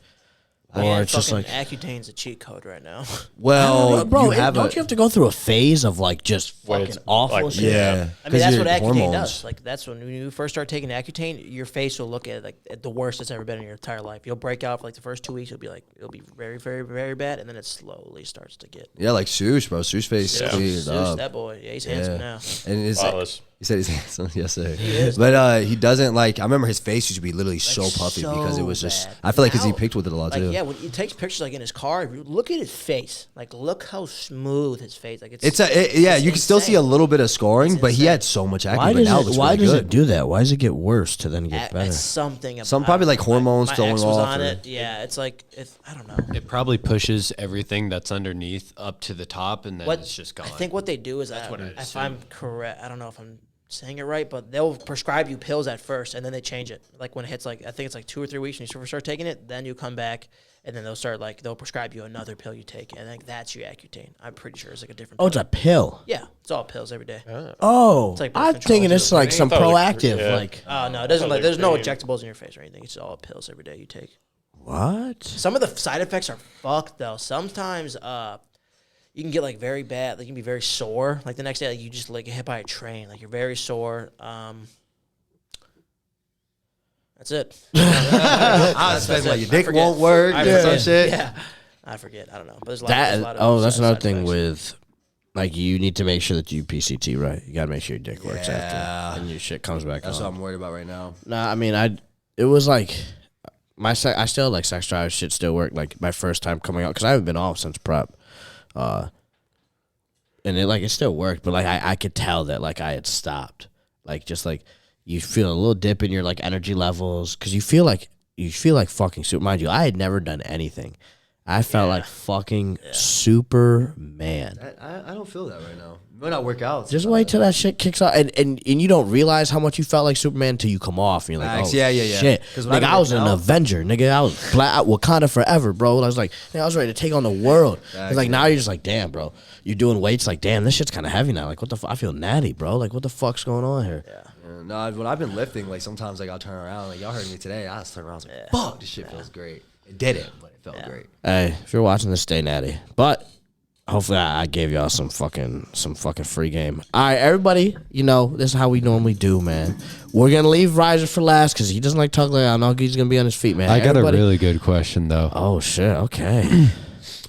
[SPEAKER 1] Or it's just like
[SPEAKER 3] Accutane's a cheat code right now.
[SPEAKER 4] Well,
[SPEAKER 1] bro,
[SPEAKER 4] you have
[SPEAKER 1] don't you have to go through a phase of like just fucking awful shit?
[SPEAKER 4] yeah.
[SPEAKER 3] I mean, that's what Accutane
[SPEAKER 4] hormones.
[SPEAKER 3] does. Like, that's when you first start taking Accutane, your face will look at the worst it's ever been in your entire life. You'll break out for like the first 2 weeks. It'll be very, very, very bad, and then it slowly starts to get.
[SPEAKER 4] Yeah, like Sush, bro. Sush face cleared
[SPEAKER 3] Zeus,
[SPEAKER 4] up.
[SPEAKER 3] that boy, yeah, he's handsome now.
[SPEAKER 4] And it's
[SPEAKER 2] Flawless.
[SPEAKER 4] he said he's handsome, yes sir. But he doesn't like. I remember his face used to be literally so puffy because it was just.
[SPEAKER 3] bad.
[SPEAKER 4] I feel like because he
[SPEAKER 3] Now,
[SPEAKER 4] picked with it a lot
[SPEAKER 3] Like,
[SPEAKER 4] too.
[SPEAKER 3] yeah, when he takes pictures like in his car, if you look at his face. Like, look how smooth his face. Like,
[SPEAKER 4] Yeah, you can still see a
[SPEAKER 3] insane.
[SPEAKER 4] little bit of scoring,
[SPEAKER 3] It's
[SPEAKER 4] but he
[SPEAKER 3] insane.
[SPEAKER 4] had so much acne.
[SPEAKER 1] Why
[SPEAKER 4] but
[SPEAKER 1] does
[SPEAKER 4] now
[SPEAKER 1] it?
[SPEAKER 4] it looks
[SPEAKER 1] Why
[SPEAKER 4] really
[SPEAKER 1] does
[SPEAKER 4] good.
[SPEAKER 1] it do that? Why does it get worse to then get better?
[SPEAKER 3] It's something.
[SPEAKER 4] Some probably like hormones
[SPEAKER 3] my
[SPEAKER 4] throwing
[SPEAKER 3] ex was
[SPEAKER 4] off
[SPEAKER 3] on
[SPEAKER 4] or-
[SPEAKER 3] it. Yeah, it's like I don't know.
[SPEAKER 5] It probably pushes everything that's underneath up to the top, and then
[SPEAKER 3] What
[SPEAKER 5] it's just gone.
[SPEAKER 3] I think what they do is
[SPEAKER 5] what I
[SPEAKER 3] if I'm correct, I don't know if I'm saying it right, but they'll prescribe you pills at first, and then they change it. Like when it hits like I think it's like 2 or 3 weeks, and you start taking it, then you come back, and then they'll prescribe you another pill you take, and I think that's your Accutane. I'm pretty sure it's like a different.
[SPEAKER 1] Oh, it's a pill.
[SPEAKER 3] yeah, it's all pills every day.
[SPEAKER 1] Oh,
[SPEAKER 3] It's like birth
[SPEAKER 1] I'm
[SPEAKER 3] control
[SPEAKER 1] thinking
[SPEAKER 3] too.
[SPEAKER 1] it's like some
[SPEAKER 2] I thought it was-
[SPEAKER 1] proactive,
[SPEAKER 2] yeah.
[SPEAKER 1] like
[SPEAKER 3] Oh no, it doesn't.
[SPEAKER 2] like
[SPEAKER 3] There's no
[SPEAKER 2] cream.
[SPEAKER 3] injectables in your face or anything. It's all pills every day you take.
[SPEAKER 1] what?
[SPEAKER 3] Some of the side effects are fucked though. Sometimes you can get like very bad. Like you can be very sore. Like the next day, like you just like get hit by a train. Like you're very sore. That's it.
[SPEAKER 4] I was like your
[SPEAKER 3] I
[SPEAKER 4] dick
[SPEAKER 3] forget.
[SPEAKER 4] won't work.
[SPEAKER 3] I
[SPEAKER 4] or some
[SPEAKER 3] forget.
[SPEAKER 4] shit.
[SPEAKER 3] Yeah, I forget. I don't know. But there's a lot. There's a lot
[SPEAKER 1] That
[SPEAKER 3] of
[SPEAKER 1] that's
[SPEAKER 3] side
[SPEAKER 1] another thing
[SPEAKER 3] effects.
[SPEAKER 1] with like you need to make sure that you PCT right. You gotta make sure your dick works
[SPEAKER 4] Yeah.
[SPEAKER 1] after and your shit comes back
[SPEAKER 4] That's
[SPEAKER 1] on.
[SPEAKER 4] what I'm worried about right now.
[SPEAKER 1] Nah, I mean it was like I still like sex drive shit still worked like my first time coming out because I haven't been off since prep, and it still worked, but like I could tell that like I had stopped, like just like you feel a little dip in your like energy levels because you feel like fucking super. Mind you, I had never done anything. I felt like fucking Superman.
[SPEAKER 4] I don't feel that right now. When I work out,
[SPEAKER 1] Just wait till that shit kicks out, and you don't realize how much you felt like Superman until you come off, and you're like,
[SPEAKER 4] Facts.
[SPEAKER 1] oh,
[SPEAKER 4] Yeah.
[SPEAKER 1] shit.
[SPEAKER 4] 'Cause when
[SPEAKER 1] Nigga,
[SPEAKER 4] I
[SPEAKER 1] I was
[SPEAKER 4] work
[SPEAKER 1] an
[SPEAKER 4] out-
[SPEAKER 1] Avenger, nigga. I was Wakanda forever, bro. I was like, nigga, I was ready to take on the world. It's like now you're just like, damn, bro. You're doing weights, like, damn, this shit's kind of heavy now. Like, what the? I feel natty, bro. Like, what the fuck's going on here?
[SPEAKER 4] Yeah, no, when I've been lifting, like sometimes like I'll turn around. Like y'all heard me today. I just turned around. I was like, fuck, this shit feels great. It didn't, but it felt great.
[SPEAKER 1] Hey, if you're watching this, stay natty. But hopefully, I gave y'all some fucking free game. All right, everybody. You know this is how we normally do, man. We're gonna leave Riser for last because he doesn't like talking. Like, I know he's gonna be on his feet, man.
[SPEAKER 5] I got
[SPEAKER 1] Everybody-
[SPEAKER 5] a really good question though.
[SPEAKER 1] Oh shit. Okay.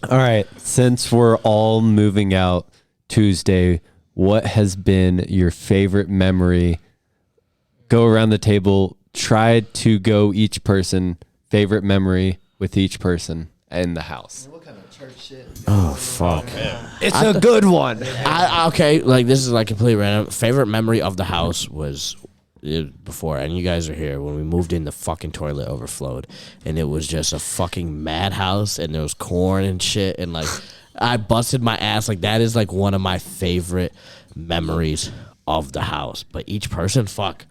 [SPEAKER 5] All right, since we're all moving out Tuesday, what has been your favorite memory? Go around the table. Try to go each person favorite memory with each person in the house.
[SPEAKER 4] What kind of church shit?
[SPEAKER 1] Oh fuck.
[SPEAKER 5] It's a good one.
[SPEAKER 1] Okay, like this is like completely random. Favorite memory of the house was before, and you guys are here when we moved in. The fucking toilet overflowed, and it was just a fucking madhouse, and there was corn and shit, and like I busted my ass. Like that is like one of my favorite memories of the house. But each person, fuck.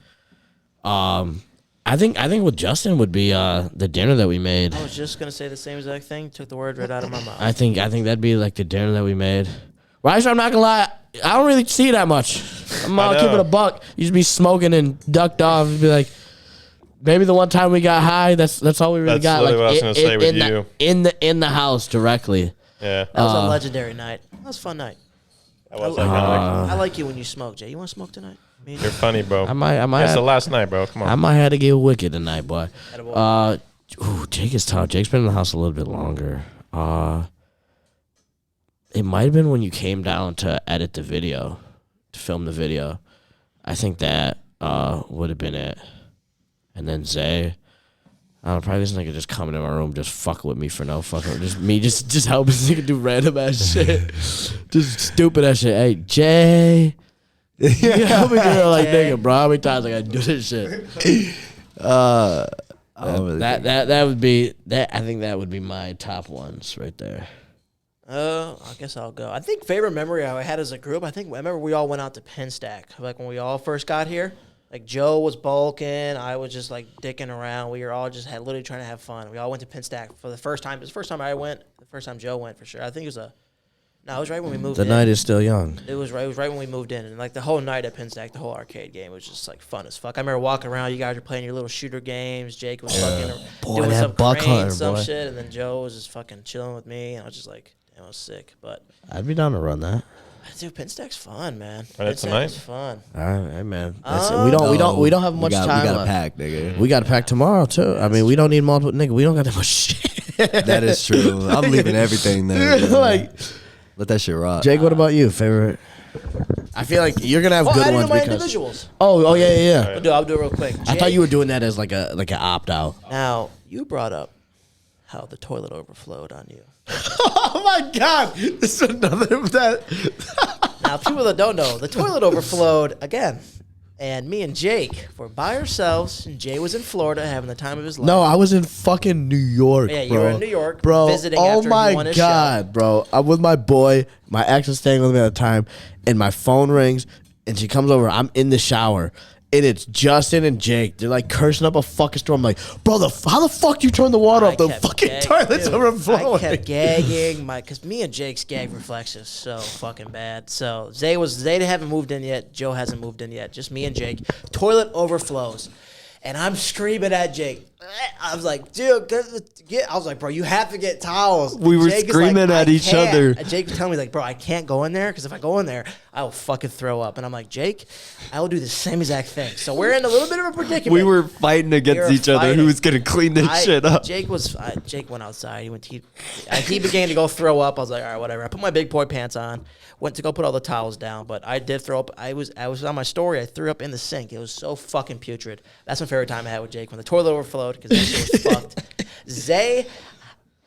[SPEAKER 1] I think with Justin would be the dinner that we made.
[SPEAKER 3] I was just gonna say the same exact thing. Took the word right out of my mouth.
[SPEAKER 1] I think that'd be like the dinner that we made. Riser, I'm not gonna lie, I don't really see that much. I'm
[SPEAKER 2] I know.
[SPEAKER 1] keeping a buck. You just be smoking and ducked off and be like, maybe the one time we got high. That's all we really
[SPEAKER 2] That's
[SPEAKER 1] got.
[SPEAKER 2] literally
[SPEAKER 1] Like
[SPEAKER 2] what I was gonna say with you.
[SPEAKER 1] in the house directly.
[SPEAKER 2] Yeah.
[SPEAKER 3] That was a legendary night. That was a fun night.
[SPEAKER 2] That was iconic.
[SPEAKER 3] I like you when you smoke, Jay. You want to smoke tonight? Me and you?
[SPEAKER 2] You're funny, bro.
[SPEAKER 1] I might.
[SPEAKER 2] It's the last night, bro. Come on.
[SPEAKER 1] I might have to get wicked tonight, boy.
[SPEAKER 3] Edible.
[SPEAKER 1] Jake is tough. Jake's been in the house a little bit longer. It might have been when you came down to edit the video, to film the video. I think that would have been it. And then Zay, I don't know, probably this nigga just coming in my room, just fucking with me for no fucking, just helping this nigga do random ass shit, just stupid ass shit. Hey Jay, you help me do it, like nigga, bro. How many times I gotta do this shit? That would be that. I think that would be my top ones right there.
[SPEAKER 3] I guess I'll go. I think favorite memory I had as a group. I remember we all went out to Pinstack, like when we all first got here. Like Joe was bulking, I was just like dicking around. We were all just literally trying to have fun. We all went to Pinstack for the first time. It was the first time I went. The first time Joe went for sure. I think it was No, it was right when we moved
[SPEAKER 1] The
[SPEAKER 3] in.
[SPEAKER 1] night is still young.
[SPEAKER 3] It was right when we moved in. And, like, the whole night at Penn Stack, the whole arcade game was just, like, fun as fuck. I remember walking around. You guys were playing your little shooter games. Jake was fucking
[SPEAKER 1] Boy,
[SPEAKER 3] doing
[SPEAKER 1] that
[SPEAKER 3] some
[SPEAKER 1] buck
[SPEAKER 3] crane,
[SPEAKER 1] hunter,
[SPEAKER 3] some
[SPEAKER 1] boy.
[SPEAKER 3] shit. And then Joe was just fucking chilling with me. And I was just like, damn, I was sick. But,
[SPEAKER 1] I'd be down to run that.
[SPEAKER 3] dude, Penn Stack's fun, man.
[SPEAKER 2] Right,
[SPEAKER 3] Penn
[SPEAKER 2] tonight?
[SPEAKER 3] Stack's fun.
[SPEAKER 1] All right, man. That's it. We don't have much time
[SPEAKER 4] We got
[SPEAKER 1] left.
[SPEAKER 4] a pack, nigga.
[SPEAKER 1] We got to pack tomorrow too. I mean, we don't need multiple. Nigga, we don't got that much shit.
[SPEAKER 4] That is true. I'm leaving everything there.
[SPEAKER 1] Like,
[SPEAKER 4] Let that shit rock.
[SPEAKER 1] Jake, what about you? Favorite? I feel like you're gonna have
[SPEAKER 3] Oh, I
[SPEAKER 1] good
[SPEAKER 3] didn't
[SPEAKER 1] ones
[SPEAKER 3] know my
[SPEAKER 1] because.
[SPEAKER 3] individuals.
[SPEAKER 1] Oh, yeah.
[SPEAKER 3] I'll do it real quick.
[SPEAKER 1] I thought you were doing that as like an opt out.
[SPEAKER 3] Now, you brought up how the toilet overflowed on you.
[SPEAKER 1] Oh my God! This is another that.
[SPEAKER 3] Now, people that don't know, the toilet overflowed again. And me and Jake were by ourselves, and Jay was in Florida having the time of his life.
[SPEAKER 1] No, I was in fucking New York.
[SPEAKER 3] Yeah, you
[SPEAKER 1] bro.
[SPEAKER 3] were in New York,
[SPEAKER 1] bro.
[SPEAKER 3] visiting
[SPEAKER 1] Oh
[SPEAKER 3] after he
[SPEAKER 1] my
[SPEAKER 3] won his
[SPEAKER 1] God, bro! I'm with my boy. My ex is staying with me at the time, and my phone rings, and she comes over. I'm in the shower, and it's Justin and Jake. They're like cursing up a fucking storm. I'm like, bro, how the fuck you turn the water off? The fucking toilet's overflowing.
[SPEAKER 3] I kept gagging, because me and Jake's gag reflex is so fucking bad. So Zay haven't moved in yet. Joe hasn't moved in yet. Just me and Jake. Toilet overflows, and I'm screaming at Jake. I was like, dude, I was like, bro, you have to get towels.
[SPEAKER 5] We were
[SPEAKER 3] Jake is
[SPEAKER 5] screaming
[SPEAKER 3] like,
[SPEAKER 5] at
[SPEAKER 3] "I
[SPEAKER 5] each
[SPEAKER 3] can't."
[SPEAKER 5] other.
[SPEAKER 3] And Jake was telling me, like, bro, I can't go in there because if I go in there, I will fucking throw up. And I'm like, Jake, I will do the same exact thing. So we're in a little bit of a predicament.
[SPEAKER 5] We were fighting against each other. Who was gonna clean this shit up?
[SPEAKER 3] Jake went outside. He began to go throw up. I was like, all right, whatever. I put my big boy pants on. Went to go put all the towels down, but I did throw up. I was on my story. I threw up in the sink. It was so fucking putrid. That's my favorite time I had with Jake when the toilet overflowed because that shit was fucked. Zay,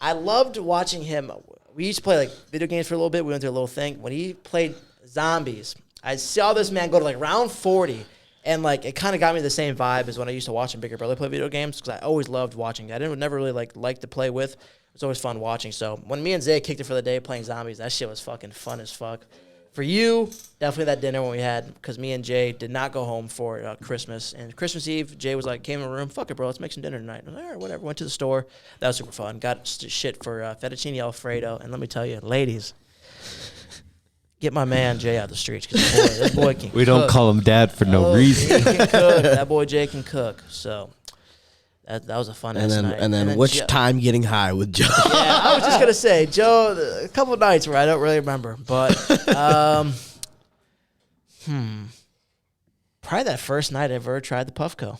[SPEAKER 3] I loved watching him. We used to play like video games for a little bit. We went through a little thing. When he played zombies, I saw this man go to like round 40. And, like, it kind of got me the same vibe as when I used to watch him Bigger Brother play video games because I always loved watching. I never really, like to play with. It was always fun watching. So, when me and Zay kicked it for the day playing zombies, that shit was fucking fun as fuck. For you, definitely that dinner when we had, because me and Jay did not go home for Christmas. And Christmas Eve, Jay was like, came in the room, fuck it, bro, let's make some dinner tonight. I was like, all right, whatever. Went to the store. That was super fun. Got shit for fettuccine Alfredo. And let me tell you, ladies, get my man Jay out the streets because this boy can
[SPEAKER 5] We
[SPEAKER 3] cook.
[SPEAKER 5] don't call him dad for no reason.
[SPEAKER 3] He can cook. That boy Jay can cook. So that was a fun
[SPEAKER 1] And then,
[SPEAKER 3] night.
[SPEAKER 1] and then which
[SPEAKER 3] Joe,
[SPEAKER 1] time getting high with Joe?
[SPEAKER 3] Yeah, I was just gonna say Joe. A couple of nights where I don't really remember, but probably that first night I ever tried the Puffco.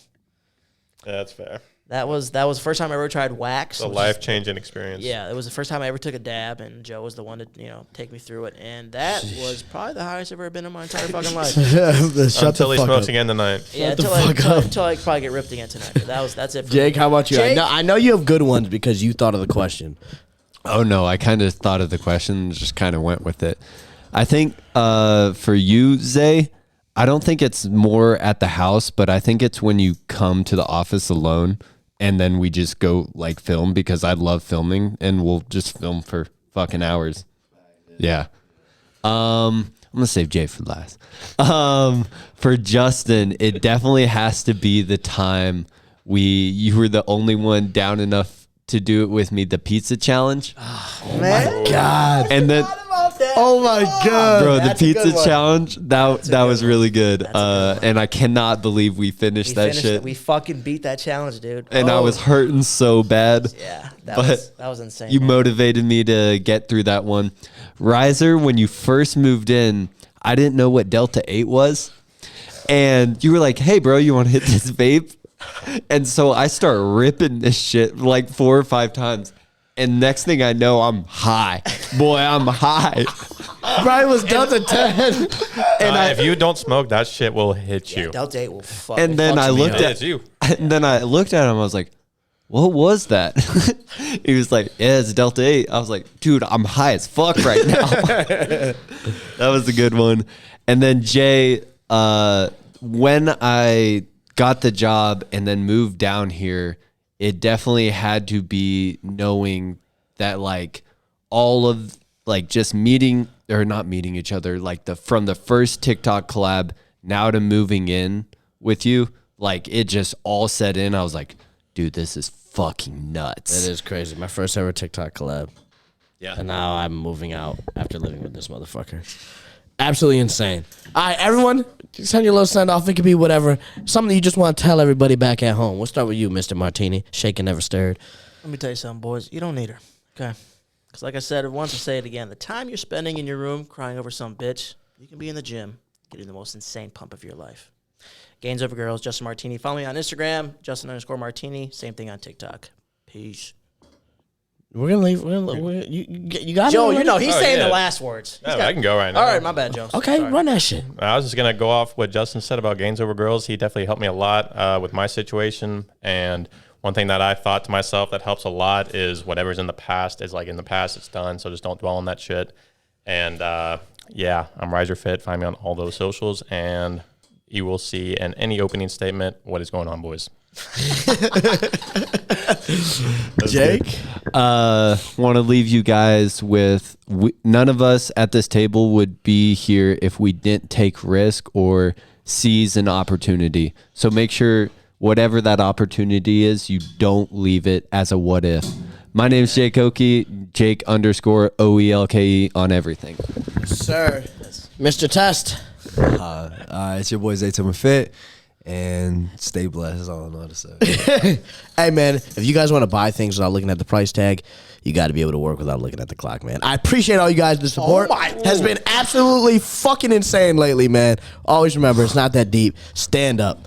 [SPEAKER 2] Yeah, that's fair.
[SPEAKER 3] That was the first time I ever tried wax.
[SPEAKER 2] It's a
[SPEAKER 3] which is-
[SPEAKER 2] life-changing experience.
[SPEAKER 3] Yeah, it was the first time I ever took a dab, and Joe was the one to take me through it, and that was probably the highest I've ever been in my entire fucking life.
[SPEAKER 1] Shut
[SPEAKER 2] Until
[SPEAKER 1] the
[SPEAKER 2] he
[SPEAKER 1] fuck
[SPEAKER 2] smokes
[SPEAKER 1] up.
[SPEAKER 2] again tonight.
[SPEAKER 3] Yeah,
[SPEAKER 1] the
[SPEAKER 3] until
[SPEAKER 1] fuck up.
[SPEAKER 3] I probably get ripped again tonight. But that's it. For
[SPEAKER 1] Jake,
[SPEAKER 3] me.
[SPEAKER 1] how about you?
[SPEAKER 3] Jake?
[SPEAKER 1] I know you have good ones because you thought of the question.
[SPEAKER 5] Oh no, I kind of thought of the question and just kind of went with it. I think for you, Zay, I don't think it's more at the house, but I think it's when you come to the office alone and then we just go like film because I love filming and we'll just film for fucking hours. Yeah. I'm gonna save Jay for last. For Justin, it definitely has to be the time you were the only one down enough to do it with me, the pizza challenge.
[SPEAKER 3] Man,
[SPEAKER 1] God.
[SPEAKER 5] And then
[SPEAKER 1] Oh my God.
[SPEAKER 5] bro, the
[SPEAKER 3] That's a good
[SPEAKER 5] pizza
[SPEAKER 3] one.
[SPEAKER 5] challenge, that was really good.
[SPEAKER 3] That's a good one.
[SPEAKER 5] And I cannot believe we finished that shit.
[SPEAKER 3] We fucking beat that challenge, dude.
[SPEAKER 5] And I was hurting so bad.
[SPEAKER 3] Yeah,
[SPEAKER 5] But
[SPEAKER 3] that was insane.
[SPEAKER 5] You
[SPEAKER 3] man.
[SPEAKER 5] motivated me to get through that one. Riser, when you first moved in, I didn't know what Delta 8 was. And you were like, hey, bro, you want to hit this vape? And so I start ripping this shit like 4 or 5 times. And next thing I know, I'm high. Boy, I'm high.
[SPEAKER 1] Brian was Delta 10.
[SPEAKER 2] And if you don't smoke, that shit will hit you.
[SPEAKER 3] Delta 8 will fuck.
[SPEAKER 5] And then I looked
[SPEAKER 2] It's you.
[SPEAKER 5] at him, I was like, what was that? He was like, yeah, it's Delta 8. I was like, dude, I'm high as fuck right now. That was a good one. And then Jay, when I got the job and then moved down here, it definitely had to be knowing that like all of like just meeting or not meeting each other, like from the first TikTok collab now to moving in with you, like it just all set in. I was like, dude, this is fucking nuts.
[SPEAKER 1] That is crazy. My first ever TikTok collab.
[SPEAKER 4] Yeah.
[SPEAKER 1] And now I'm moving out after living with this motherfucker. Absolutely insane. All right, everyone, send your little send off. It could be whatever. Something you just want to tell everybody back at home. We'll start with you, Mr. Martini. Shaken, never stirred.
[SPEAKER 3] Let me tell you something, boys. You don't need her, okay? Because like I said it once, I'll say it again. The time you're spending in your room crying over some bitch, you can be in the gym getting the most insane pump of your life. Gains over girls, Justin Martini. Follow me on Instagram, Justin_Martini. Same thing on TikTok. Peace.
[SPEAKER 1] We're gonna leave. You got
[SPEAKER 3] Joe,
[SPEAKER 1] it.
[SPEAKER 3] you know he's
[SPEAKER 2] Oh,
[SPEAKER 3] saying
[SPEAKER 2] yeah.
[SPEAKER 3] the last words.
[SPEAKER 2] Yeah, I can go right now.
[SPEAKER 3] All right, my bad, Joe.
[SPEAKER 1] Okay,
[SPEAKER 3] Sorry.
[SPEAKER 1] run that shit.
[SPEAKER 2] I was just going to go off what Justin said about gains over girls. He definitely helped me a lot with my situation. And one thing that I thought to myself that helps a lot is whatever's in the past is like in the past, it's done. So just don't dwell on that shit. And yeah, I'm Riserfit. Find me on all those socials. And you will see in any opening statement what is going on, boys.
[SPEAKER 1] Jake?
[SPEAKER 5] Want to leave you guys with none of us at this table would be here if we didn't take risk or seize an opportunity. So make sure whatever that opportunity is, you don't leave it as a what if. My name is Jake Oelke, Jake_OELKE on everything.
[SPEAKER 1] Sir. Mr. Test.
[SPEAKER 4] It's your boy Zay Timmer Fit. And stay blessed. That's all I know how to say.
[SPEAKER 1] Hey, man, if you guys want to buy things without looking at the price tag, you got to be able to work without looking at the clock, man. I appreciate all you guys. The support has been absolutely fucking insane lately, man. Always remember, it's not that deep. Stand up.